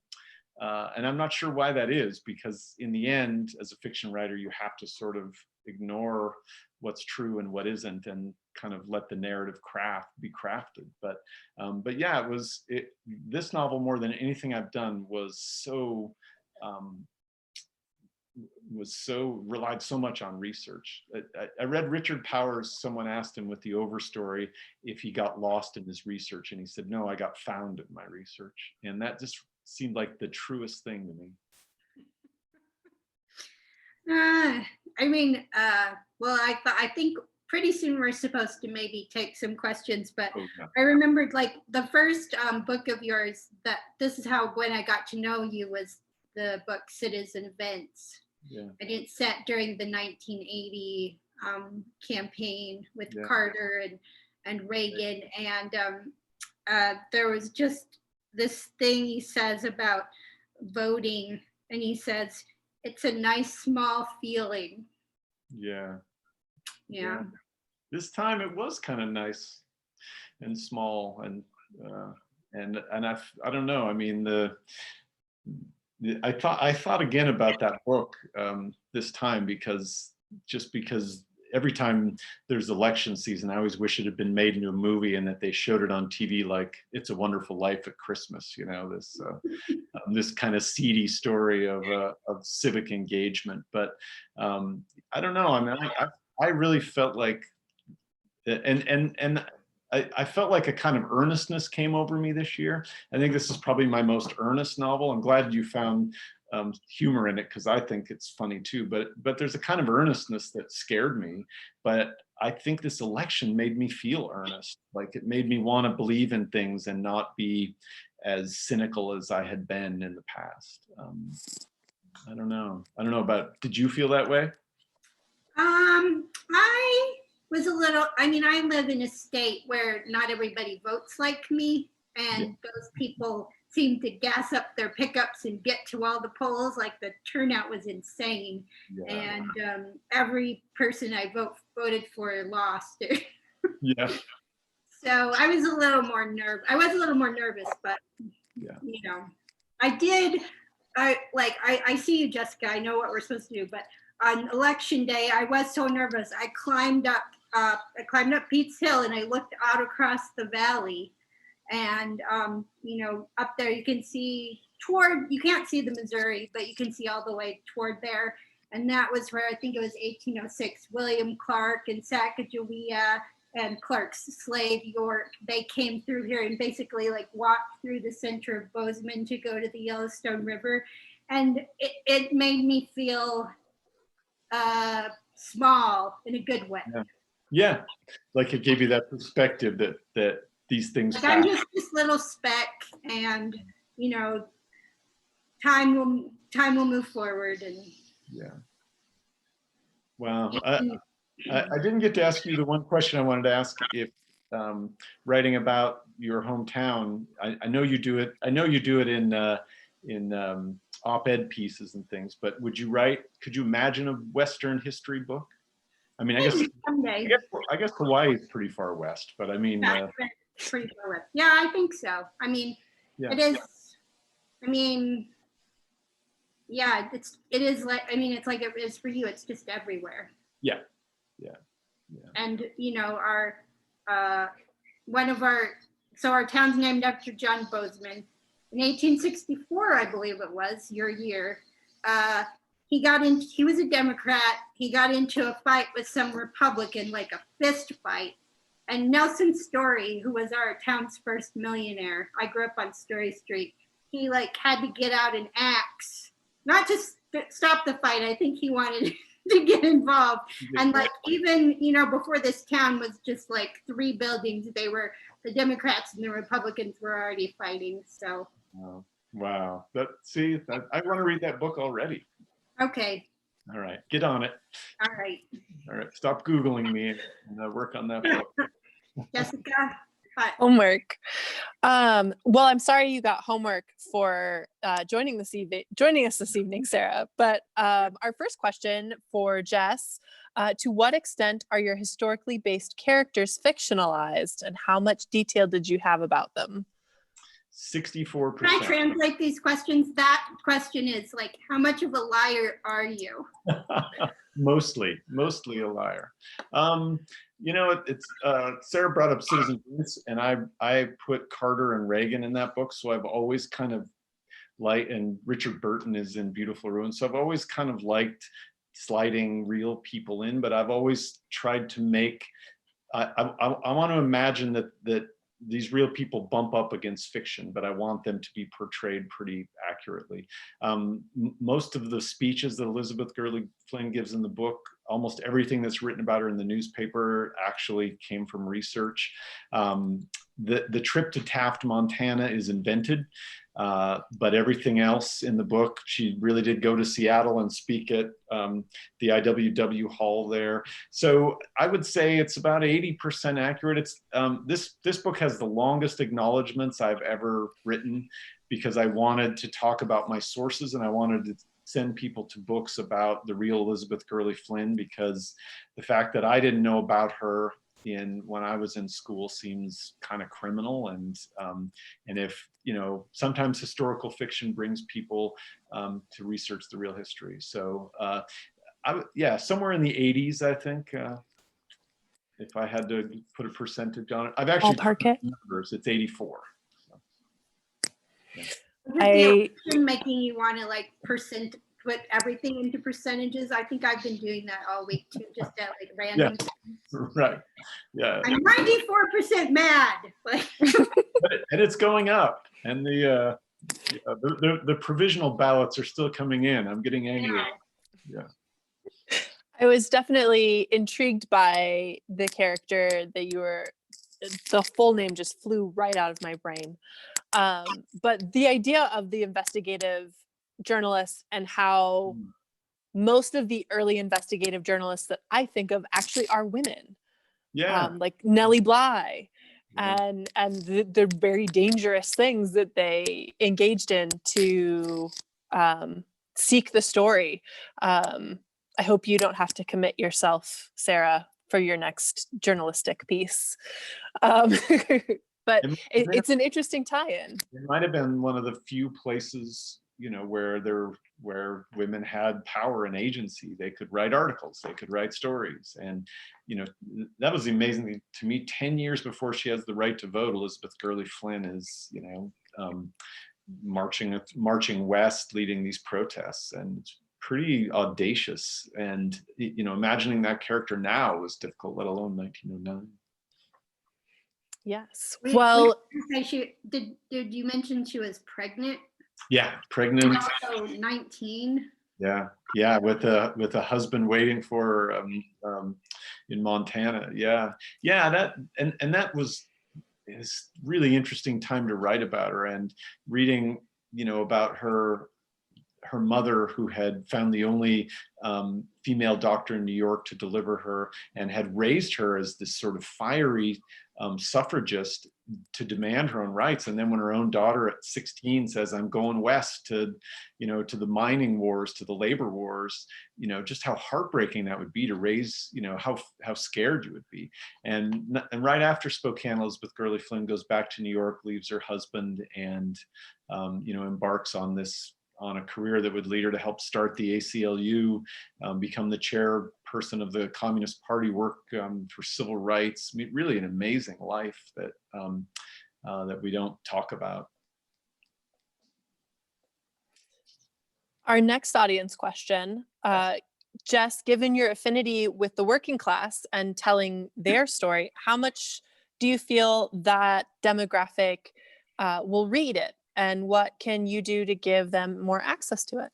I'm not sure why that is, because in the end, as a fiction writer, you have to sort of ignore what's true and what isn't, and kind of let the narrative be crafted. But yeah, this novel, more than anything I've done, relied so much on research. I read Richard Powers, someone asked him with the Overstory if he got lost in his research, and he said, no, I got found in my research. And that just seemed like the truest thing to me. I mean, well, I think pretty soon we're supposed to maybe take some questions, but Oh, yeah. I remembered like the first book of yours, that this is how, when I got to know you, was the book Citizen Events. Yeah. And it's set during the 1980 campaign with Yeah. Carter and Reagan. And there was just this thing he says about voting, and he says, it's a nice small feeling. Yeah. Yeah. This time it was kind of nice and small, and I don't know. I mean, I thought again about that book this time, because every time there's election season, I always wish it had been made into a movie and that they showed it on TV, like It's a Wonderful Life at Christmas. You know, this kind of seedy story of civic engagement. But I don't know. I mean, I really felt like, and I felt like a kind of earnestness came over me this year. I think this is probably my most earnest novel. I'm glad you found humor in it, because I think it's funny too. But there's a kind of earnestness that scared me. But I think this election made me feel earnest. Like, it made me want to believe in things and not be as cynical as I had been in the past. I don't know about, did you feel that way? I was a little, I mean, I live in a state where not everybody votes like me, and those people seem to gas up their pickups and get to all the polls. Like, the turnout was insane. Yeah. And every person I voted for lost. Yeah. So I was a little more nervous, but yeah, you know, I see you, Jessica. I know what we're supposed to do, but on election day, I was so nervous. I climbed up Pete's Hill, and I looked out across the valley, and you know, up there you can see you can't see the Missouri, but you can see all the way toward there. And that was where, I think it was 1806, William Clark and Sacagawea and Clark's slave York, they came through here and basically like walked through the center of Bozeman to go to the Yellowstone River. And it made me feel small in a good way. Yeah, like it gave you that perspective that these things. Like, I'm just this little speck, and you know, time will move forward. And yeah. Wow. I didn't get to ask you the one question I wanted to ask. If writing about your hometown, I know you do it. I know you do it in op-ed pieces and things. But could you imagine a Western history book? I mean, I guess Hawaii is pretty far west, but I mean, pretty far west. Yeah, I think so. I mean, it is. I mean, yeah, it is like, I mean, it's like it is for you. It's just everywhere. Yeah. And you know, our town's named after John Bozeman. In 1864, I believe it was, your year. He was a Democrat. He got into a fight with some Republican, like a fist fight. And Nelson Story, who was our town's first millionaire, I grew up on Story Street. He like had to get out an axe, not to stop the fight. I think he wanted to get involved. And like even, you know, before this town was just like 3 buildings, the Democrats and the Republicans were already fighting. So. Wow. I want to read that book already. Okay. All right. Get on it. All right. All right. Stop Googling me and work on that book. Jessica. Homework. Well, I'm sorry you got homework for joining us this evening, Sarah. But our first question for Jess, to what extent are your historically based characters fictionalized, and how much detail did you have about them? 64%. Can I translate these questions? That question is like, how much of a liar are you? Mostly a liar. You know, it's Sarah brought up Citizen Ruth, and I put Carter and Reagan in that book, so I've always kind of and Richard Burton is in Beautiful Ruins, so I've always kind of liked sliding real people in, but I've always tried to make I want to imagine that these real people bump up against fiction, but I want them to be portrayed pretty accurately. Most of the speeches that Elizabeth Gurley Flynn gives in the book, almost everything that's written about her in the newspaper actually came from research. The trip to Taft, Montana is invented, but everything else in the book, she really did go to Seattle and speak at the IWW hall there. So I would say it's about 80% accurate. It's this book has the longest acknowledgments I've ever written, because I wanted to talk about my sources, and I wanted to send people to books about the real Elizabeth Gurley Flynn, because the fact that I didn't know about her when I was in school seems kind of criminal. And if, you know, sometimes historical fiction brings people to research the real history. So somewhere in the 80s, I think, if I had to put a percentage on it. I've actually numbers, it's 84. So, yeah. The election making you want to like put everything into percentages. I think I've been doing that all week too, just at like random times. Right. Yeah. I'm 94% mad. Like, and it's going up, and the provisional ballots are still coming in. I'm getting angry. Yeah. I was definitely intrigued by the character that the full name just flew right out of my brain. But the idea of the investigative journalist, and how most of the early investigative journalists that I think of actually are women. Yeah. Like Nellie Bly, and the very dangerous things that they engaged in to seek the story. I hope you don't have to commit yourself, Sarah, for your next journalistic piece. But it's an interesting tie-in. It might have been one of the few places, you know, where women had power and agency. They could write articles, they could write stories. And, you know, that was the amazing thing to me. 10 years before she has the right to vote, Elizabeth Gurley Flynn is, you know, marching west, leading these protests. And it's pretty audacious. And, you know, imagining that character now was difficult, let alone 1909. Yes. Well, did you mention she was pregnant? Yeah, pregnant. Also 19. Yeah, with a husband waiting for her in Montana. Yeah, that was it's really interesting time to write about her, and reading, you know, about her mother, who had found the only female doctor in New York to deliver her, and had raised her as this sort of fiery suffragist to demand her own rights. And then when her own daughter at 16 says, I'm going west to, you know, to the mining wars, to the labor wars, you know, just how heartbreaking that would be to raise, you know, how scared you would be. And right after Spokane, Elizabeth Gurley Flynn goes back to New York, leaves her husband, and, you know, embarks on a career that would lead her to help start the ACLU, become the chairperson of the Communist Party, work for civil rights. I mean, really an amazing life that we don't talk about. Our next audience question, Jess, given your affinity with the working class and telling their story, how much do you feel that demographic will read it? And what can you do to give them more access to it?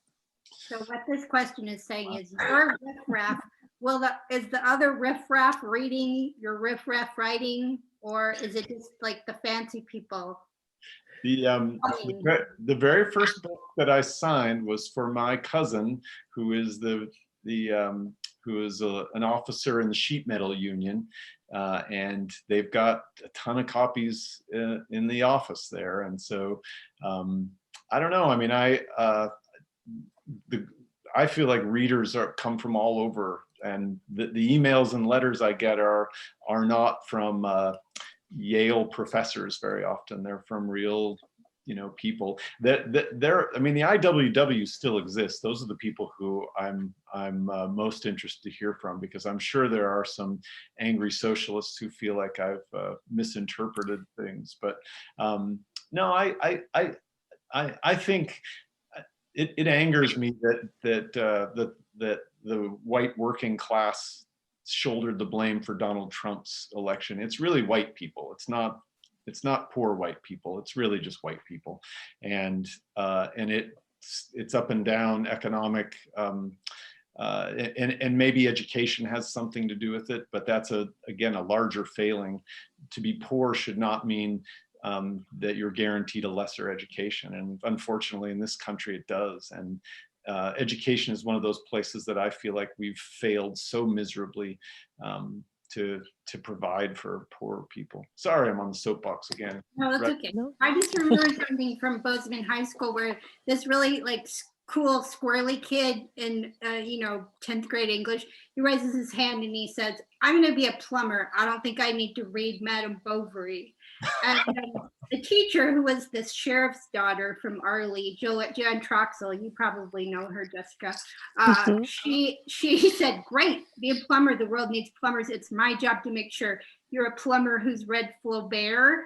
So what this question is saying is your riffraff, is the other riffraff reading your riffraff writing, or is it just like the fancy people? The very first book that I signed was for my cousin, who is an officer in the sheet metal union, and they've got a ton of copies in the office there. And so I don't know. I mean, I feel like readers come from all over, and the emails and letters I get are not from Yale professors very often. They're from real, people that I mean, the IWW still exists. Those are the people who I'm most interested to hear from, because I'm sure there are some angry socialists who feel like I've misinterpreted things. But no, I think it angers me that the white working class shouldered the blame for Donald Trump's election. It's really white people. It's not poor white people. It's really just white people, and it's up and down economic, and maybe education has something to do with it. But that's again a larger failing. To be poor should not mean that you're guaranteed a lesser education, and unfortunately in this country it does. And education is one of those places that I feel like we've failed so miserably to provide for poor people. Sorry, I'm on the soapbox again. No, that's okay. I just remember something from Bozeman High School where this really cool squirrely kid in 10th grade English, he raises his hand and he says, "I'm going to be a plumber. I don't think I need to read Madame Bovary." And the teacher, who was this sheriff's daughter from Arlie, Joanne Troxel, you probably know her, Jessica. She said, "Great, be a plumber. The world needs plumbers. It's my job to make sure you're a plumber who's read Flaubert."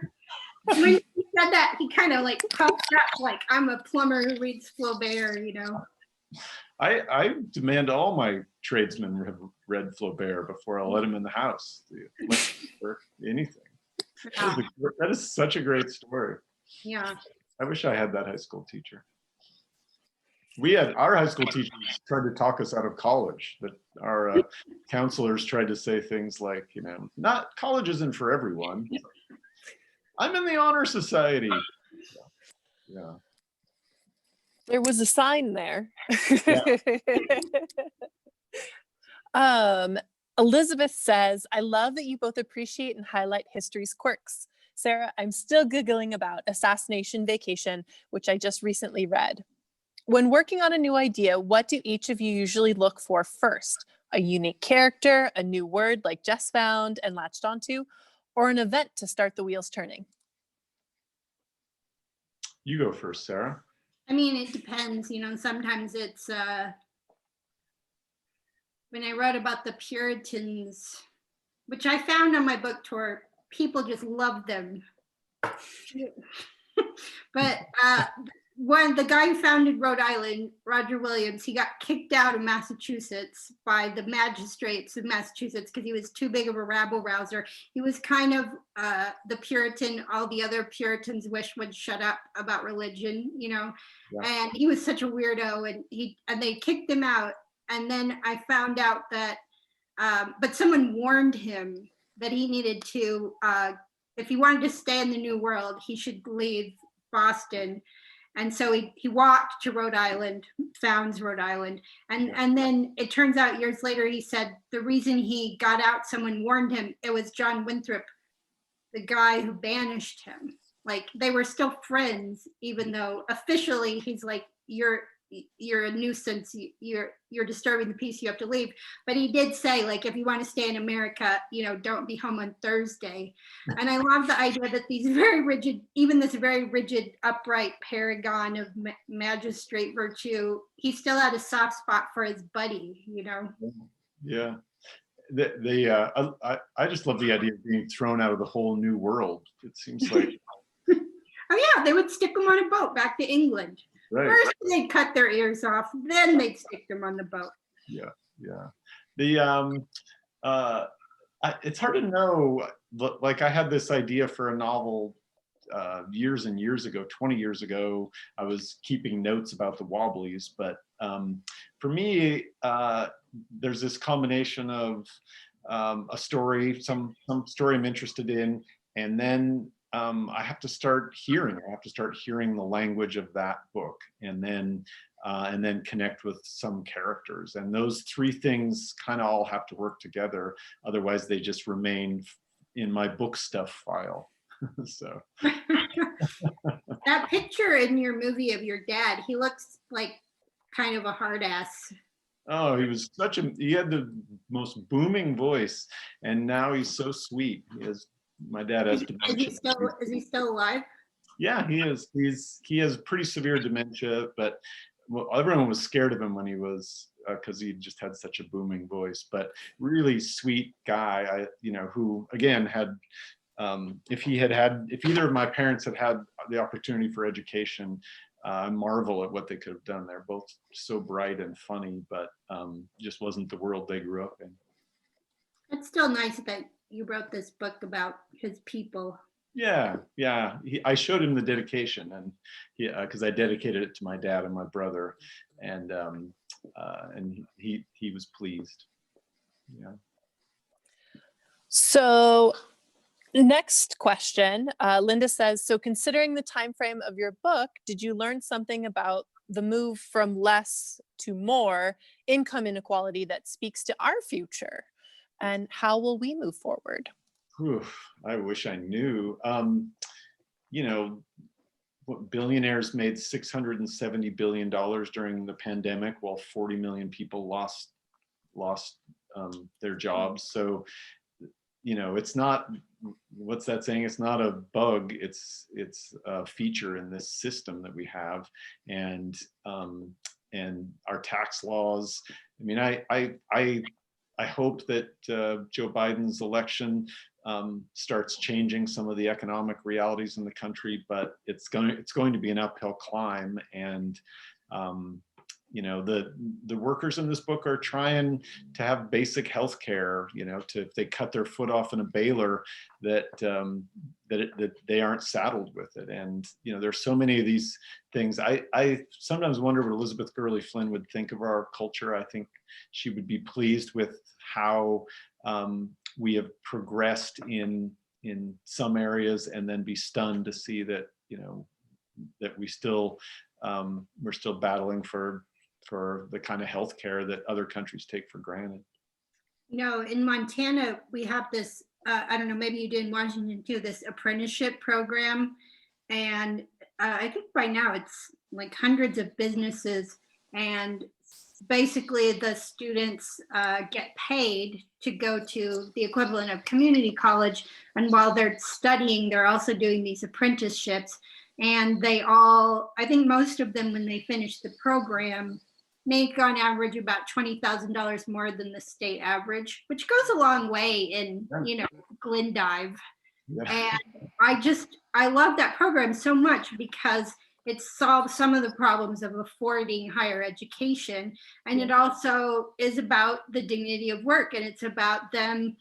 When he said that, he kind of puffed up, like, "I'm a plumber who reads Flaubert," I demand all my tradesmen have read Flaubert before I'll let them in the house. For anything. That is such a great story. Yeah. I wish I had that high school teacher. Our high school teachers tried to talk us out of college. That our counselors tried to say things like, not college isn't for everyone. I'm in the honor society. Yeah. There was a sign there. Elizabeth says, "I love that you both appreciate and highlight history's quirks. Sarah, I'm still giggling about Assassination Vacation, which I just recently read. When working on a new idea, what do each of you usually look for first? A unique character, a new word like Jess found and latched onto, or an event to start the wheels turning?" You go first, Sarah. I mean, it depends. Sometimes it's when I wrote about the Puritans, which I found on my book tour, people just loved them. But the guy who founded Rhode Island, Roger Williams, he got kicked out of Massachusetts by the magistrates of Massachusetts because he was too big of a rabble rouser. He was kind of the Puritan all the other Puritans wish would shut up about religion, Yeah. And he was such a weirdo, and they kicked him out. And then I found out that, but someone warned him that he needed to, if he wanted to stay in the New World, he should leave Boston. And so he walked to Rhode Island, founds Rhode Island. And then it turns out years later, he said the reason he got out, someone warned him, it was John Winthrop, the guy who banished him. Like, they were still friends, even though officially he's like, you're a nuisance, you're disturbing the peace, you have to leave. But he did say, like, if you want to stay in America, don't be home on Thursday. And I love the idea that these very rigid, even this very rigid, upright paragon of magistrate virtue, he still had a soft spot for his buddy, Yeah. I just love the idea of being thrown out of the whole new world. It seems like oh yeah, they would stick them on a boat back to England. Right. First they'd cut their ears off, then they'd stick them on the boat. Yeah. Yeah. The it's hard to know. Like I had this idea for a novel years and years ago, 20 years ago. I was keeping notes about the Wobblies, but for me, there's this combination of a story, some story I'm interested in, and then I have to start hearing. I have to start hearing the language of that book, and then connect with some characters. And those three things kind of all have to work together. Otherwise, they just remain in my book stuff file. So that picture in your movie of your dad, he looks like kind of a hard ass. oh, he had the most booming voice, and now he's so sweet. My dad has dementia. Is he still alive? Yeah, he is. He has pretty severe dementia, but well, everyone was scared of him when he was because he just had such a booming voice. But really sweet guy, who again had, if either of my parents had the opportunity for education, I marvel at what they could have done. They're both so bright and funny, but just wasn't the world they grew up in. It's still nice that you wrote this book about his people. Yeah. I showed him the dedication, and because I dedicated it to my dad and my brother, and he was pleased. Yeah. So next question, Linda says, so considering the time frame of your book, did you learn something about the move from less to more income inequality that speaks to our future? And how will we move forward? I wish I knew. Billionaires made $670 billion during the pandemic, while 40 million people lost their jobs. So, it's not, what's that saying? It's not a bug. It's a feature in this system that we have, and our tax laws. I mean, I hope that Joe Biden's election starts changing some of the economic realities in the country, but it's going to be an uphill climb. And the workers in this book are trying to have basic health care. If they cut their foot off in a baler, that they aren't saddled with it. And there's so many of these things. I sometimes wonder what Elizabeth Gurley Flynn would think of our culture. I think she would be pleased with how we have progressed in some areas, and then be stunned to see that that we're still battling for the kind of healthcare that other countries take for granted. In Montana, we have this, I don't know, maybe you did in Washington too, this apprenticeship program. And I think right now it's like hundreds of businesses, and basically the students get paid to go to the equivalent of community college. And while they're studying, they're also doing these apprenticeships. And I think most of them, when they finish the program, make on average about $20,000 more than the state average, which goes a long way in, Glendive. Yeah. And I love that program so much because it solves some of the problems of affording higher education. And it also is about the dignity of work, and it's about them,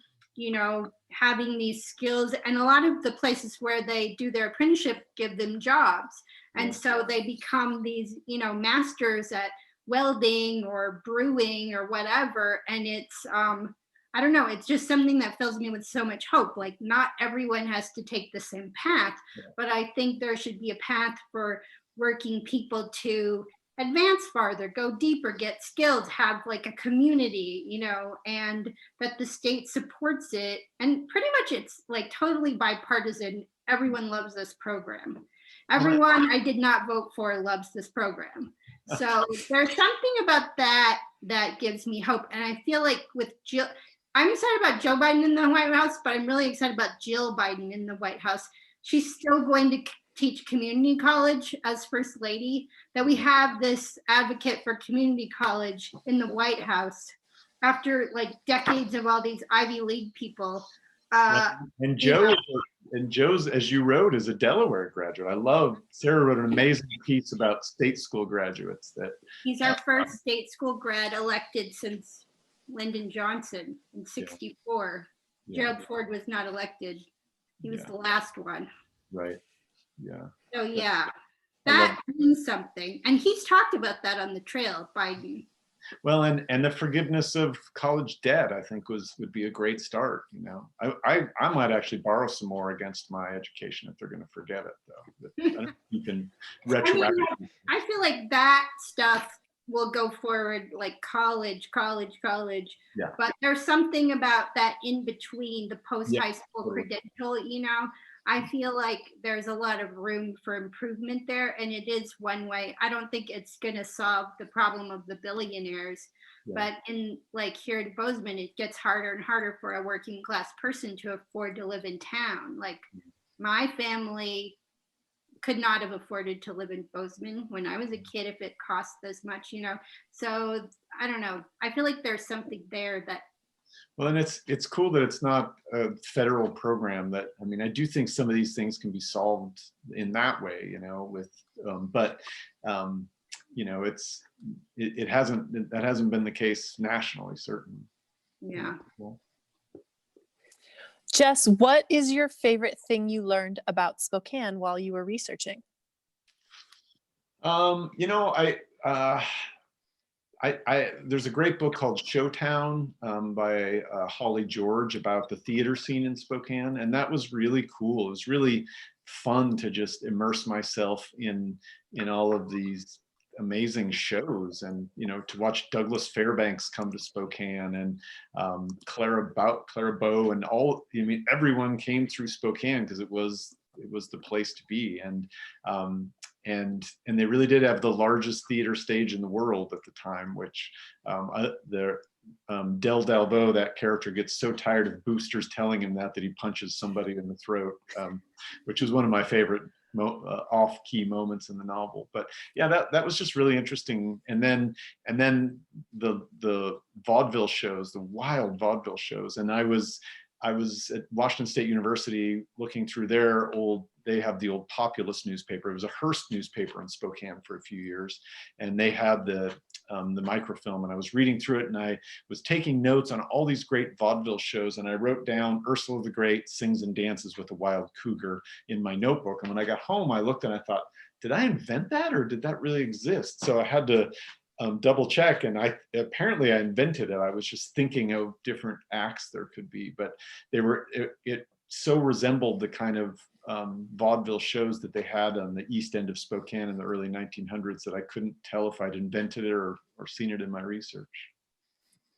having these skills. And a lot of the places where they do their apprenticeship give them jobs. And so they become these, masters at welding or brewing or whatever. And it's, I don't know, it's just something that fills me with so much hope. Like, not everyone has to take the same path, but I think there should be a path for working people to advance farther, go deeper, get skills, have like a community, and that the state supports it. And pretty much it's like totally bipartisan. Everyone loves this program. Everyone I did not vote for loves this program. So there's something about that gives me hope. And I feel like with Jill, I'm excited about Joe Biden in the White House, but I'm really excited about Jill Biden in the White House. She's still going to teach community college as First Lady, that we have this advocate for community college in the White House after like decades of all these Ivy League people. And Joe's, as you wrote, is a Delaware graduate. I love, Sarah wrote an amazing piece about state school graduates. That he's our first state school grad elected since Lyndon Johnson in '64. Yeah. Gerald Ford was not elected. He was the last one. Right. Yeah. So yeah, I love- that means something. And he's talked about that on the trail, Biden. Well, and the forgiveness of college debt, I think would be a great start. You know, I might actually borrow some more against my education if they're going to forget it, though. But I don't think you can retroactively. I feel like that stuff will go forward, like college. Yeah. But there's something about that in between, the post high school totally. credential, you know. I feel like there's a lot of room for improvement there, and it is one way. I don't think it's going to solve the problem of the billionaires, but in like here in Bozeman, it gets harder and harder for a working class person to afford to live in town. Like my family could not have afforded to live in Bozeman when I was a kid if it cost this much, you know. So I don't know. I feel like there's something there that. Well, and it's cool that it's not a federal program. That, I mean, I do think some of these things can be solved in that way, you know, with, but you know, that hasn't been the case nationally, certainly. Yeah. Well, Jess, what is your favorite thing you learned about Spokane while you were researching? You know, there's a great book called Showtown by Holly George about the theater scene in Spokane, and that was really cool. It was really fun to just immerse myself in all of these amazing shows, and you know, to watch Douglas Fairbanks come to Spokane, and Clara Bow, and all. I mean, everyone came through Spokane because it was the place to be, and they really did have the largest theater stage in the world at the time, which Del Dalbo, that character, gets so tired of boosters telling him that he punches somebody in the throat, which is one of my favorite off-key moments in the novel. But yeah, that was just really interesting. And then the vaudeville shows, the wild vaudeville shows, and I was at Washington State University looking through they have the old Populous newspaper. It was a Hearst newspaper in Spokane for a few years, and they had the microfilm, and I was reading through it, and I was taking notes on all these great vaudeville shows, and I wrote down Ursula the Great sings and dances with a wild cougar in my notebook. And when I got home, I looked and I thought, did I invent that, or did that really exist? So I had to double check, and apparently I invented it. I was just thinking of different acts there could be, but it so resembled the kind of vaudeville shows that they had on the east end of Spokane in the early 1900s that I couldn't tell if I'd invented it or seen it in my research.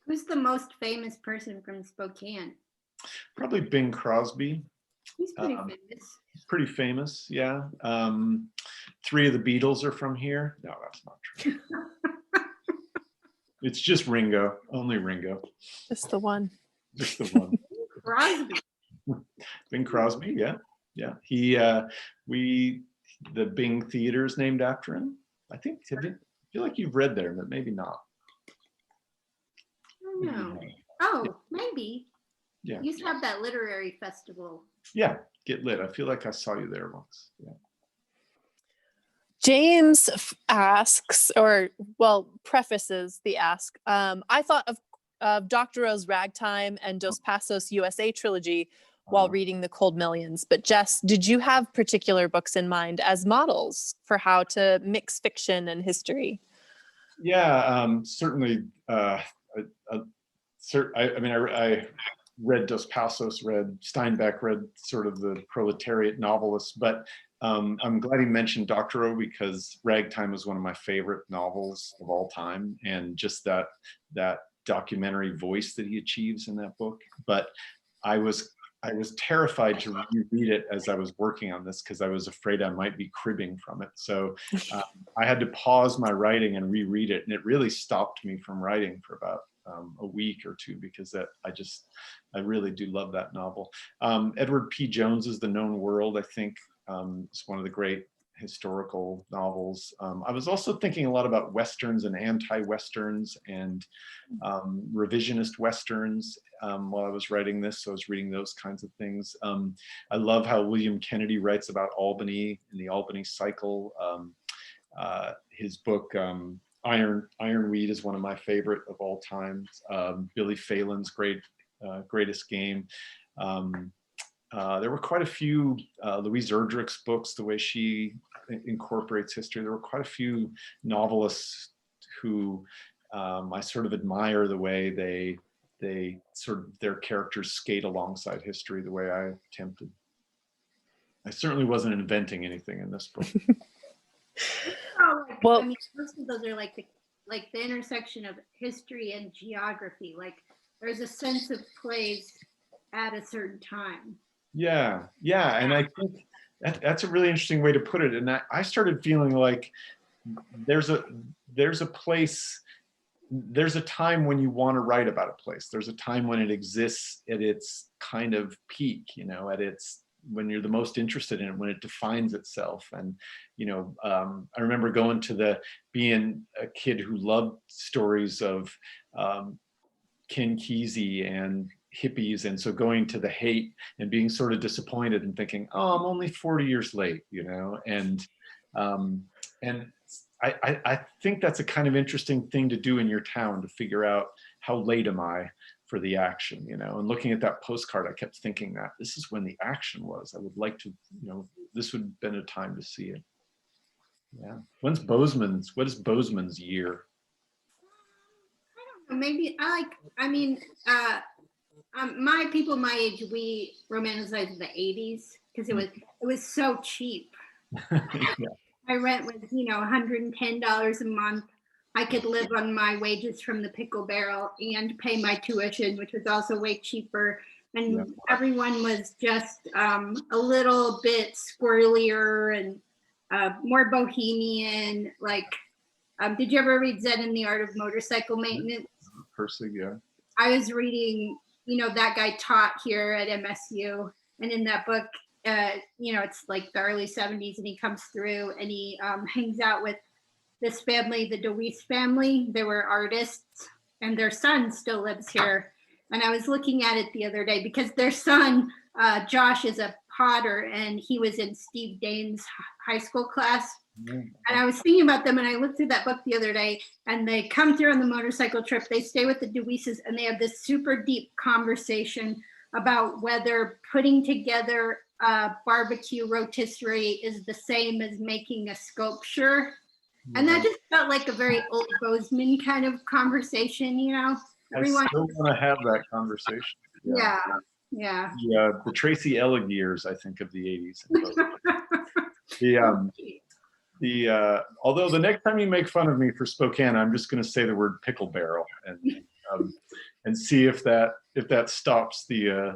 Who's the most famous person from Spokane? Probably Bing Crosby. He's pretty famous. He's pretty famous, yeah. 3 of the Beatles are from here. No, that's not true. It's just Ringo, only Ringo. Just the one. Just the one. Crosby. Bing Crosby, yeah. The Bing Theater is named after him. I feel like you've read there, but maybe not. I don't know. Oh, maybe. Yeah. You used to have that literary festival. Yeah, Get Lit. I feel like I saw you there once. Yeah. James asks, prefaces the ask. I thought of Dr. O's Ragtime and Dos Passos USA trilogy while reading The Cold Millions. But Jess, did you have particular books in mind as models for how to mix fiction and history? Yeah, certainly. I read Dos Passos, read Steinbeck, read sort of the proletariat novelists, but I'm glad he mentioned Dr. O, because Ragtime is one of my favorite novels of all time, and just that documentary voice that he achieves in that book. But I was terrified to reread it as I was working on this, because I was afraid I might be cribbing from it. So I had to pause my writing and reread it, and it really stopped me from writing for about a week or two, because I really do love that novel. Edward P. Jones's The Known World, I think, is one of the great historical novels. I was also thinking a lot about Westerns and anti-Westerns and revisionist Westerns while I was writing this. So I was reading those kinds of things. I love how William Kennedy writes about Albany in the Albany Cycle. His book, Ironweed is one of my favorite of all times. Billy Phelan's Greatest Game. There were quite a few Louise Erdrich's books, the way she incorporates history. There were quite a few novelists who I sort of admire the way they sort of, their characters skate alongside history the way I attempted. I certainly wasn't inventing anything in this book. Well, I mean, most of those are like the intersection of history and geography. Like there's a sense of place at a certain time. Yeah, and I think that's a really interesting way to put it. And I started feeling like there's a place, there's a time when you want to write about a place. There's a time when it exists at its kind of peak, at its, when you're the most interested in it, when it defines itself. And I remember being a kid who loved stories of Ken Kesey and hippies, and so going to the Haight and being sort of disappointed and thinking, oh, I'm only 40 years late, and I think that's a kind of interesting thing to do in your town, to figure out how late am I for the action, and looking at that postcard, I kept thinking that this is when the action was. I would like to, this would have been a time to see it. Yeah. What is Bozeman's year? I don't know, maybe my people my age, we romanticized the 80s because it was so cheap. Yeah. My rent was, $110 a month. I could live on my wages from the Pickle Barrel and pay my tuition, which was also way cheaper. And everyone was just a little bit squirrelier and more bohemian. Like, did you ever read Zen and the Art of Motorcycle Maintenance? Percy, yeah. I was reading, that guy taught here at MSU. And in that book, it's like the early 70s, and he comes through and he hangs out with this family, the DeWeese family. They were artists, and their son still lives here. And I was looking at it the other day because their son, Josh, is a potter, and he was in Steve Dane's high school class. And I was thinking about them, and I looked through that book the other day, and they come through on the motorcycle trip. They stay with the DeWeeses, and they have this super deep conversation about whether putting together a barbecue rotisserie is the same as making a sculpture. And that just felt like a very old Bozeman kind of conversation, Everyone, I still want to have that conversation. Yeah. The Tracy Ellig years, I think, of the 80s. Although the next time you make fun of me for Spokane, I'm just going to say the word pickle barrel and see if that stops the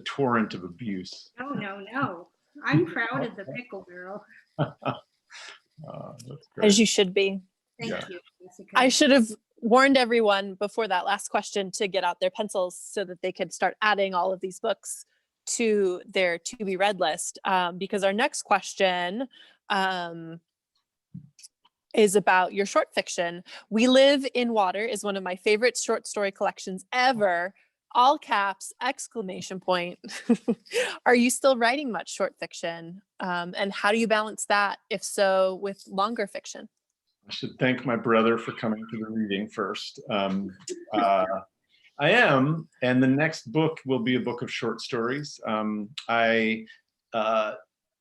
torrent of abuse. No. I'm proud of the Pickle Barrel. That's great. As you should be. Thank you, Jessica. I should have warned everyone before that last question to get out their pencils so that they could start adding all of these books to their to be read list, because our next question is about your short fiction. We Live in Water is one of my favorite short story collections ever. All caps, exclamation point. Are you still writing much short fiction? And how do you balance that, if so, with longer fiction? I should thank my brother for coming to the reading first. I am, and the next book will be a book of short stories. I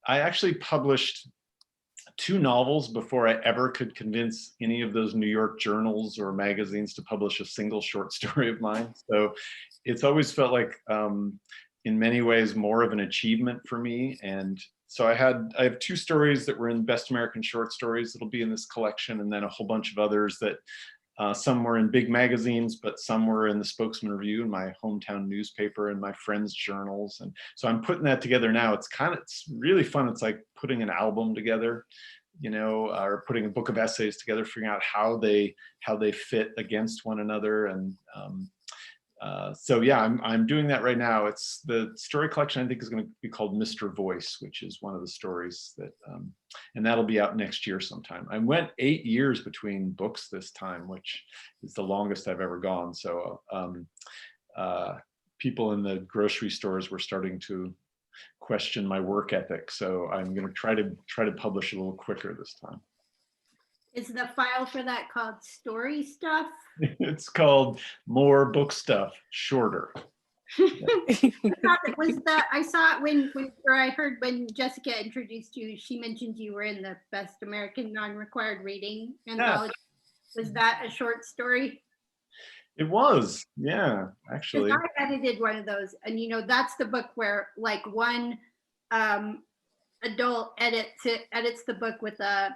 actually published 2 novels before I ever could convince any of those New York journals or magazines to publish a single short story of mine. So it's always felt like, in many ways, more of an achievement for me. And so I have 2 stories that were in Best American Short Stories that'll be in this collection, and then a whole bunch of others that some were in big magazines, but some were in the Spokesman Review in my hometown newspaper and my friends' journals. And so I'm putting that together now. It's really fun. It's like putting an album together, or putting a book of essays together, figuring out how they fit against one another. And so yeah, I'm doing that right now. It's the story collection, I think, is going to be called Mr. Voice, which is one of the stories that, and that'll be out next year sometime. I went 8 years between books this time, which is the longest I've ever gone. So people in the grocery stores were starting to question my work ethic. So I'm going to try to publish a little quicker this time. Is the file for that called Story Stuff? It's called More Book Stuff, Shorter. I saw it or I heard when Jessica introduced you, she mentioned you were in the Best American Non-Required Reading anthology. Was that a short story? It was, yeah, actually. I edited one of those, and that's the book where like one adult edits the book with a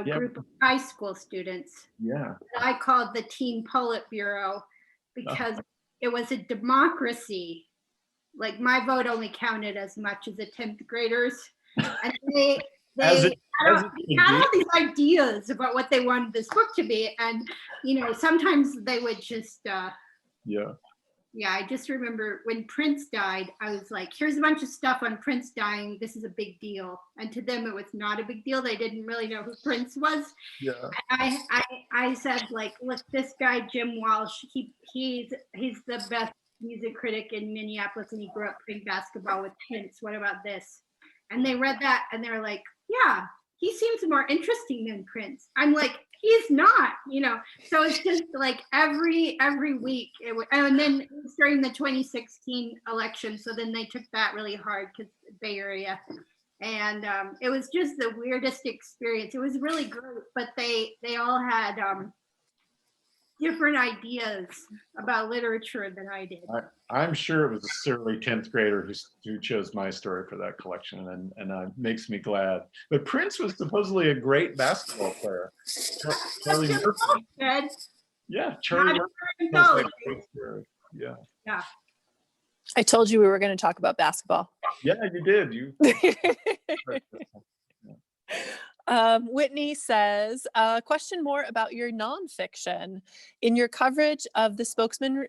group of high school students. Yeah. I called the Teen Politburo because it was a democracy. Like my vote only counted as much as a 10th graders. And they had all these ideas about what they wanted this book to be. And, sometimes they would just, I just remember when Prince died, I was like, here's a bunch of stuff on Prince dying. This is a big deal. And to them, it was not a big deal. They didn't really know who Prince was. Yeah. I said, like, look, this guy, Jim Walsh, he's the best music critic in Minneapolis, and he grew up playing basketball with Prince. What about this? And they read that and they're like, yeah, he seems more interesting than Prince. I'm like, he's not, so it's just like every week and then it was during the 2016 election, so then they took that really hard because Bay Area, and it was just the weirdest experience. It was really great, but they all had different ideas about literature than I did. I'm sure it was a surly 10th grader who chose my story for that collection, and it makes me glad. But Prince was supposedly a great basketball player. Charlie Murphy. Yeah, Charlie Murphy. Yeah. I told you we were going to talk about basketball. Yeah, you did. Whitney says, question more about your nonfiction. In your coverage of the Spokesman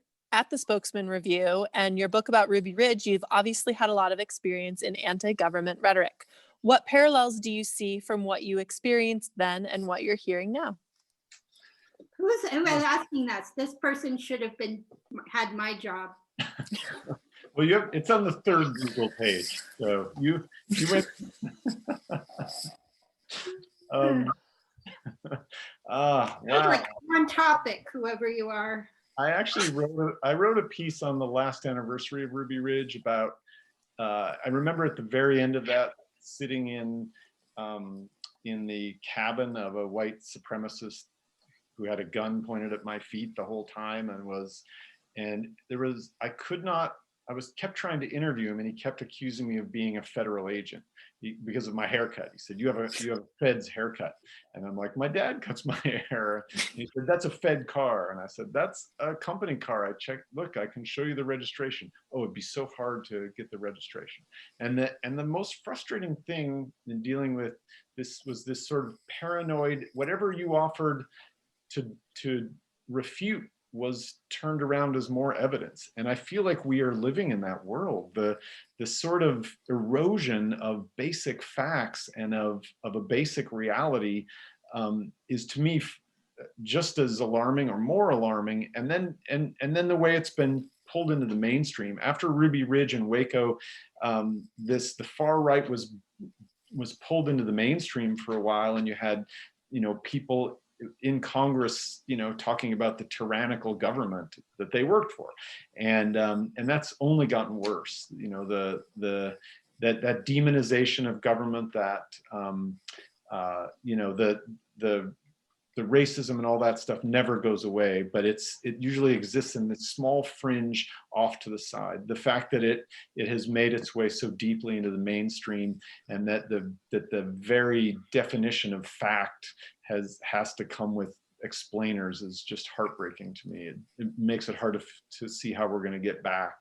Review and your book about Ruby Ridge, you've obviously had a lot of experience in anti-government rhetoric. What parallels do you see from what you experienced then and what you're hearing now? Who is asking that? This person should have had my job. Well, it's on the third Google page, so you went. Wow. Like on topic, whoever you are. I actually wrote a piece on the last anniversary of Ruby Ridge about. I remember at the very end of that, sitting in the cabin of a white supremacist who had a gun pointed at my feet the whole time, I kept trying to interview him, and he kept accusing me of being a federal agent because of my haircut. He said, you have a Fed's haircut. And I'm like, my dad cuts my hair. And he said, that's a Fed car. And I said, that's a company car. I checked, look, I can show you the registration. Oh, it'd be so hard to get the registration. And the most frustrating thing in dealing with this was this sort of paranoid, whatever you offered to refute was turned around as more evidence. And I feel like we are living in that world. The sort of erosion of basic facts and of a basic reality is, to me, just as alarming or more alarming. And then the way it's been pulled into the mainstream after Ruby Ridge and Waco, the far right was pulled into the mainstream for a while, and you had people in Congress, talking about the tyrannical government that they worked for, and that's only gotten worse. That demonization of government, that the racism and all that stuff never goes away, but it usually exists in this small fringe off to the side. The fact that it has made its way so deeply into the mainstream, and that the very definition of fact has to come with explainers is just heartbreaking to me. It makes it hard to see how we're going to get back.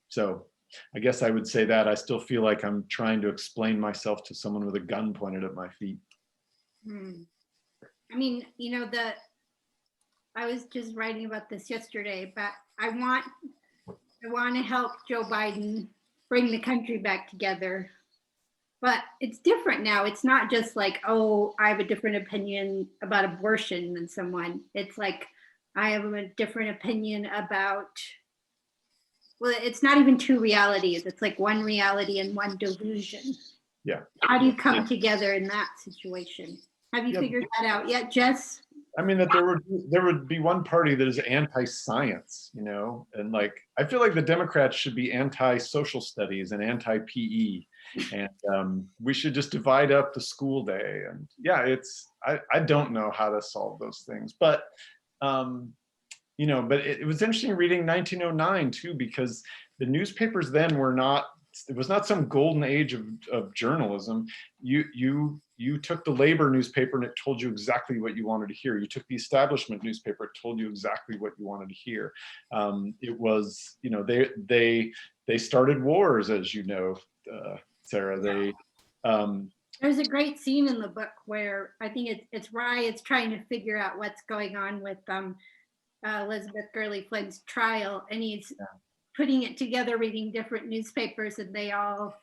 So I guess I would say that I still feel like I'm trying to explain myself to someone with a gun pointed at my feet. I mean, I was just writing about this yesterday, but I want to help Joe Biden bring the country back together. But it's different now. It's not just like, oh, I have a different opinion about abortion than someone. It's like, I have a different opinion about, well, it's not even two realities. It's like one reality and one delusion. Yeah. How do you come together in that situation? Have you Yeah. figured that out yet, Jess? I mean, that there would be one party that is anti-science, you know, and like I feel like the Democrats should be anti-social studies and anti-PE, and we should just divide up the school day. And yeah, I don't know how to solve those things, but you know, but it was interesting reading 1909 too, because the newspapers then were not. It was not some golden age of journalism. You took the labor newspaper and it told you exactly what you wanted to hear. You took the establishment newspaper, it told you exactly what you wanted to hear. It was, you know, they started wars, as you know, Sarah. There's a great scene in the book where I think it's Rye is trying to figure out what's going on with Elizabeth Gurley Flynn's trial, and he's putting it together, reading different newspapers, and they all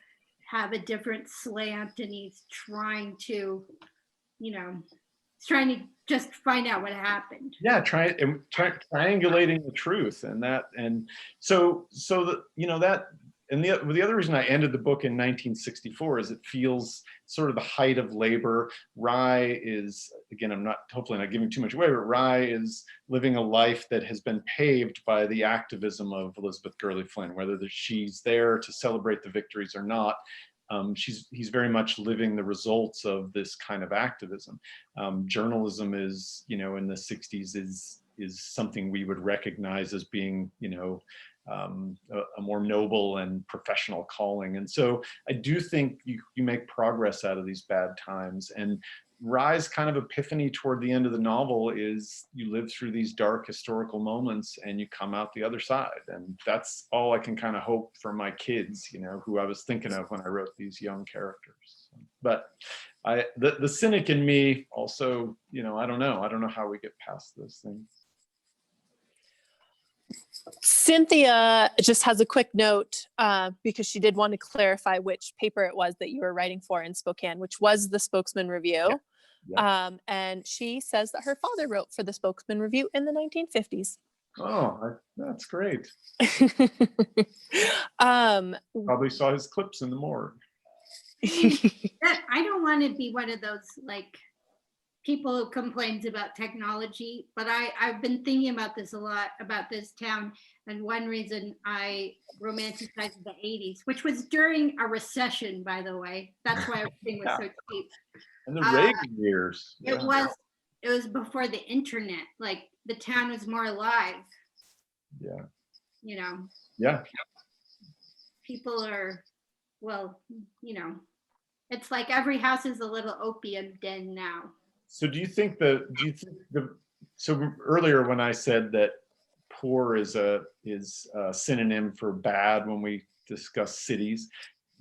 have a different slant, and he's trying to, you know, just find out what happened. Yeah, triangulating the truth, and so that, you know, that. And the other reason I ended the book in 1964 is it feels sort of the height of labor. Rye is, again, I'm hopefully not giving too much away, but Rye is living a life that has been paved by the activism of Elizabeth Gurley Flynn, whether she's there to celebrate the victories or not. He's very much living the results of this kind of activism. Journalism is, you know, in the 60s is something we would recognize as being, you know, a more noble and professional calling. And so I do think you make progress out of these bad times. And Rye's kind of epiphany toward the end of the novel is you live through these dark historical moments and you come out the other side. And that's all I can kind of hope for my kids, you know, who I was thinking of when I wrote these young characters. But the cynic in me also, you know, I don't know how we get past those things. Cynthia just has a quick note because she did want to clarify which paper it was that you were writing for in Spokane, which was the Spokesman Review. Yeah. And she says that her father wrote for the Spokesman Review in the 1950s. Oh, that's great. Probably saw his clips in the morgue. I don't want to be one of those like people who complains about technology, but I've been thinking about this a lot, about this town. And one reason I romanticized the 80s, which was during a recession, by the way. That's why everything was so cheap. And the Reagan years. It was before the internet. Like the town was more alive. Yeah. You know. Yeah. People are, well, you know, it's like every house is a little opium den now. So so earlier when I said that poor is a synonym for bad when we discuss cities,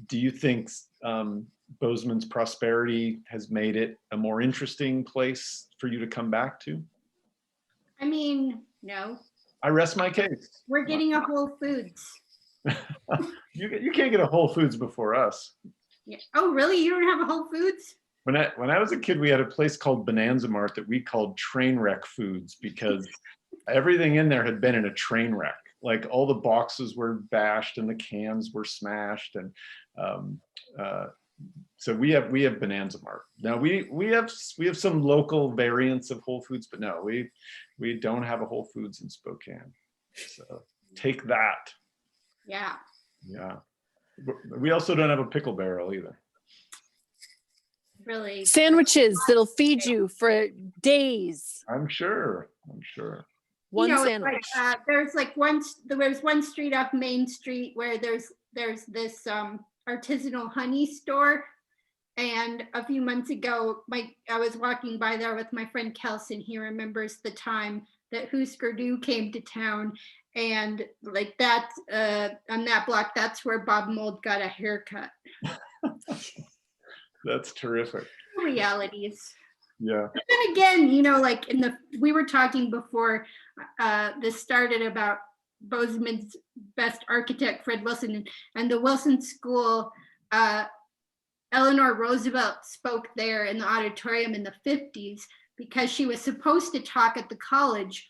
do you think Bozeman's prosperity has made it a more interesting place for you to come back to? I mean, no. I rest my case. We're getting a Whole Foods. You can't get a Whole Foods before us. Yeah. Oh, really? You don't have a Whole Foods? When I was a kid, we had a place called Bonanza Mart that we called train wreck foods because everything in there had been in a train wreck. Like all the boxes were bashed and the cans were smashed, and so we have Bonanza Mart. Now we have some local variants of Whole Foods, but no, we don't have a Whole Foods in Spokane. So take that. Yeah. Yeah. We also don't have a pickle barrel either. Really. Sandwiches that'll feed you for days. I'm sure. One sandwich. Like, there's one street off Main Street where there's this artisanal honey store, and a few months ago, I was walking by there with my friend Kelson. He remembers the time that Husker Du came to town, and like that on that block, that's where Bob Mould got a haircut. That's terrific. Realities. Yeah. But then again, you know, like we were talking before this started about Bozeman's best architect, Fred Wilson, and the Wilson School. Eleanor Roosevelt spoke there in the auditorium in the 50s because she was supposed to talk at the college.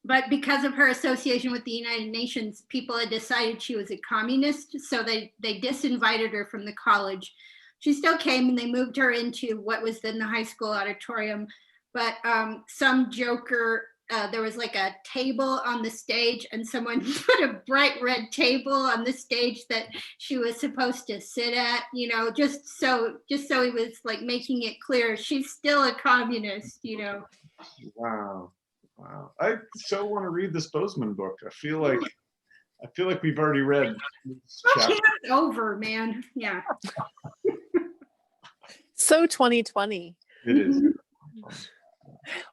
But because of her association with the United Nations, people had decided she was a communist. So they disinvited her from the college. she still came, and they moved her into what was then the high school auditorium. But some joker, there was like a table on the stage, and someone put a bright red table on the stage that she was supposed to sit at, you know, just so he was like making it clear she's still a communist, you know. Wow. I so want to read this Bozeman book. I feel like we've already read this chapter. It's over, man. Yeah. So 2020. It is.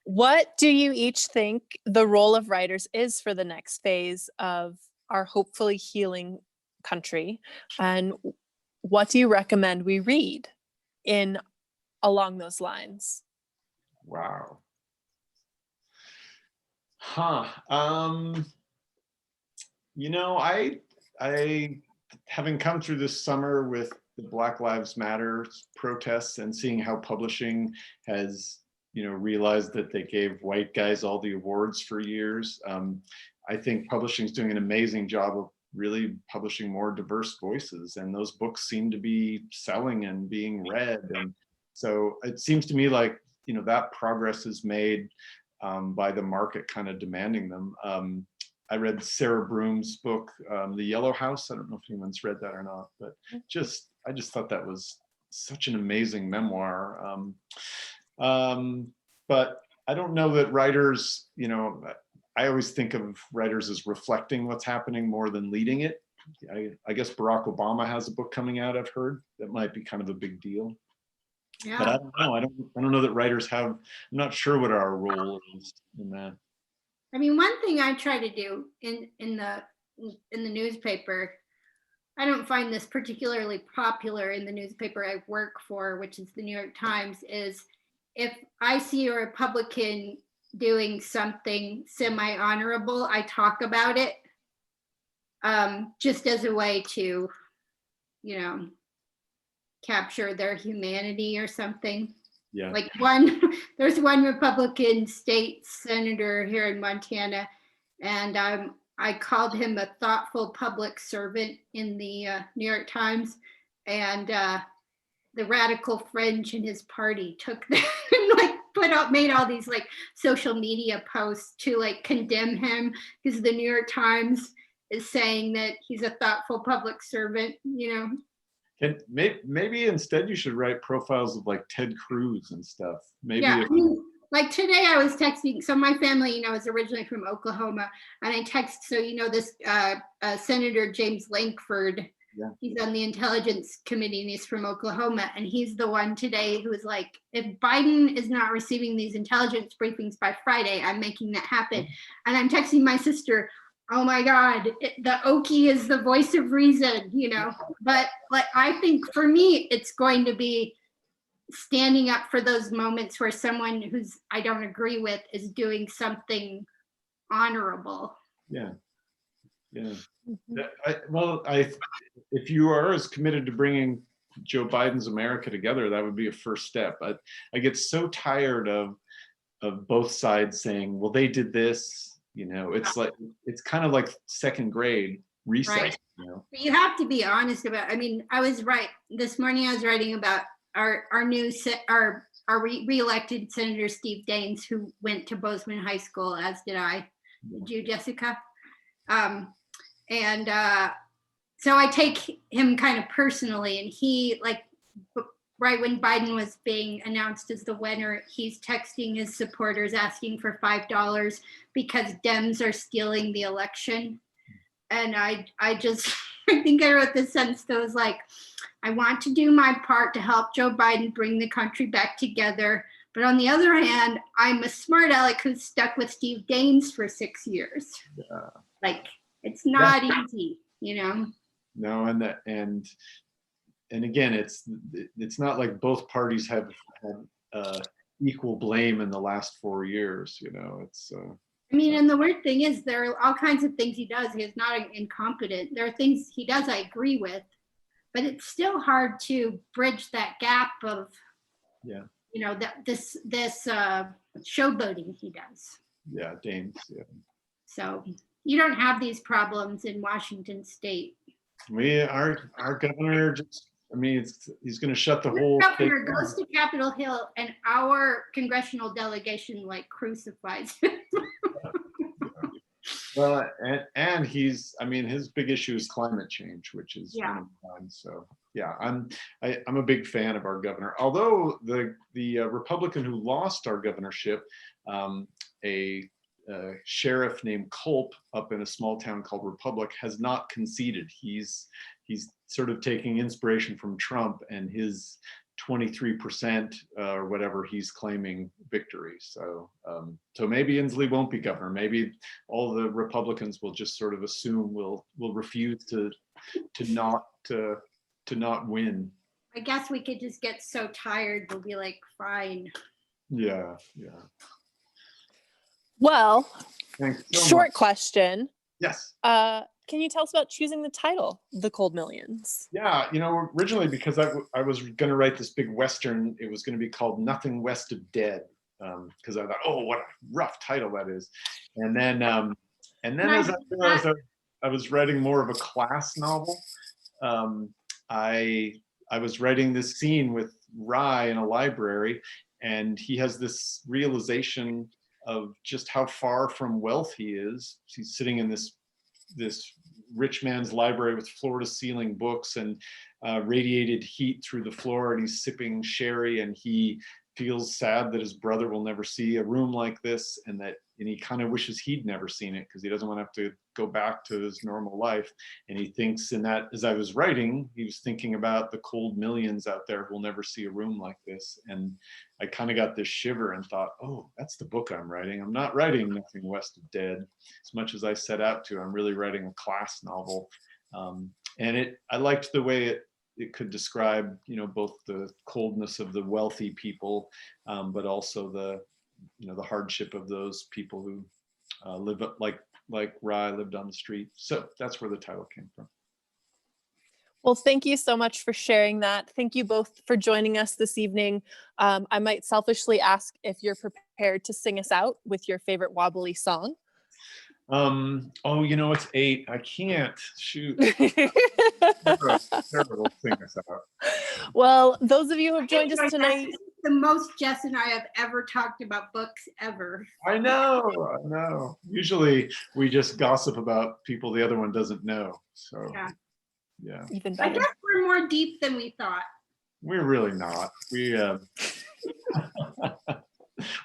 What do you each think the role of writers is for the next phase of our hopefully healing country? And what do you recommend we read along those lines? Wow. You know, I having come through this summer with the Black Lives Matter protests and seeing how publishing has, you know, realized that they gave white guys all the awards for years. I think publishing is doing an amazing job of really publishing more diverse voices, and those books seem to be selling and being read. And so it seems to me like, you know, that progress is made by the market kind of demanding them. I read Sarah Broome's book, The Yellow House. I don't know if anyone's read that or not, but I just thought that was such an amazing memoir. But I don't know that writers, you know, I always think of writers as reflecting what's happening more than leading it. I guess Barack Obama has a book coming out, I've heard, that might be kind of a big deal. Yeah. But I don't know. I don't know that writers have. I'm not sure what our role is in that. I mean, one thing I try to do in the newspaper, I don't find this particularly popular in the newspaper I work for, which is the New York Times, is if I see a Republican doing something semi-honorable, I talk about it, just as a way to, you know, capture their humanity or something. Yeah. Like there's one Republican state senator here in Montana, and I called him a thoughtful public servant in the New York Times, and the radical fringe in his party took that and like made all these like social media posts to like condemn him because the New York Times is saying that he's a thoughtful public servant, you know. And maybe instead you should write profiles of like Ted Cruz and stuff. Maybe. Yeah, like today I was texting. So my family, you know, is originally from Oklahoma, and I text. So you know this Senator James Lankford. Yeah. He's on the Intelligence Committee, and he's from Oklahoma. And he's the one today who was like, if Biden is not receiving these intelligence briefings by Friday, I'm making that happen. And I'm texting my sister, oh my God, the Okie is the voice of reason, you know. But like, I think for me, it's going to be standing up for those moments where someone who's I don't agree with is doing something honorable. Yeah. Yeah. Mm-hmm. If you are as committed to bringing Joe Biden's America together, that would be a first step. I get so tired of both sides saying, well, they did this. You know, it's like, it's kind of like second grade recess. Right. You know? But you have to be honest about, I mean, I was right. This morning I was writing about our re-elected Senator Steve Daines, who went to Bozeman High School, as did I. Did you, Jessica? So I take him kind of personally, and he, like, right when Biden was being announced as the winner, he's texting his supporters asking for $5 because Dems are stealing the election. And I think I wrote this sentence that was like, I want to do my part to help Joe Biden bring the country back together. But on the other hand, I'm a smart aleck who's stuck with Steve Daines for 6 years. Yeah. Like, it's not easy, you know? No, and again, it's not like both parties have had equal blame in the last 4 years. You know, it's. I mean, and the weird thing is, there are all kinds of things he does. He's not incompetent. There are things he does I agree with, but it's still hard to bridge that gap of, yeah, you know, this showboating he does. Yeah, Daines. Yeah. So you don't have these problems in Washington State. Our governor just I mean, he's going to shut the whole The thing governor down. goes to Capitol Hill and our congressional delegation like crucifies him. Well, and he's, I mean, his big issue is climate change, which is Yeah. one of mine. So yeah, I'm a big fan of our governor. Although the Republican who lost our governorship, a sheriff named Culp up in a small town called Republic, has not conceded. He's sort of taking inspiration from Trump and his 23% or whatever he's claiming victory. So so maybe Inslee won't be governor. Maybe all the Republicans will just sort of assume will refuse to not win. I guess we could just get so tired, we'll be like, fine. Yeah. Well, Thanks so short much. question. Yes. Can you tell us about choosing the title, The Cold Millions? Yeah, originally because I was going to write this big Western, it was going to be called Nothing West of Dead, because I thought, oh, what a rough title that is. And then as I realized I was writing more of a class novel, I was writing this scene with Rye in a library, and he has this realization of just how far from wealth he is. He's sitting in this rich man's library with floor to ceiling books and radiated heat through the floor, and he's sipping sherry, and he feels sad that his brother will never see a room like this, and he kind of wishes he'd never seen it because he doesn't want to have to go back to his normal life. And he thinks in that, as I was writing, he was thinking about the cold millions out there who will never see a room like this. And I kind of got this shiver and thought, oh, that's the book I'm writing. I'm not writing Nothing West of Dead as much as I set out to. I'm really writing a class novel. And I liked the way it could describe, both the coldness of the wealthy people, but also the hardship of those people who live like Rye lived on the street. So that's where the title came from. Well, thank you so much for sharing that. Thank you both for joining us this evening. I might selfishly ask if you're prepared to sing us out with your favorite wobbly song. It's 8. I can't. Shoot. Terrible sing us out. Well, those of you who have joined us tonight. This is the most Jess and I have ever talked about books ever. I know. Usually we just gossip about people the other one doesn't know. So yeah. Even I better. guess we're more deep than we thought. We're really not.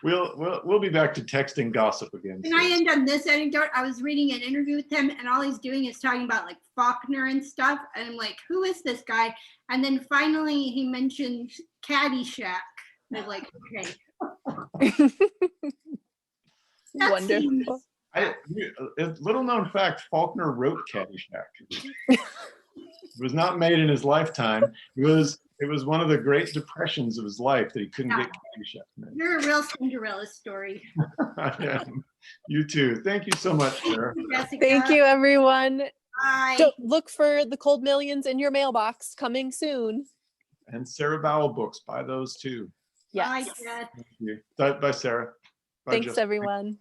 We'll be back to texting gossip again. Can I end on this anecdote? I was reading an interview with him, and all he's doing is talking about like Faulkner and stuff. And I'm like, who is this guy? And then finally he mentioned Caddyshack. And I'm like, okay. Wonderful. Little known fact, Faulkner wrote Caddyshack. It was not made in his lifetime. It was one of the great depressions of his life that he couldn't get Caddyshack made. You're a real Cinderella story. I am. You too. Thank you so much, Sarah. Thank you, everyone. Bye. Don't look for The Cold Millions in your mailbox coming soon. And Sarah Vowell books. Buy those too. Yes. Bye, Jess. Thank you. Bye, Sarah. Bye, Thanks, Jessica. everyone.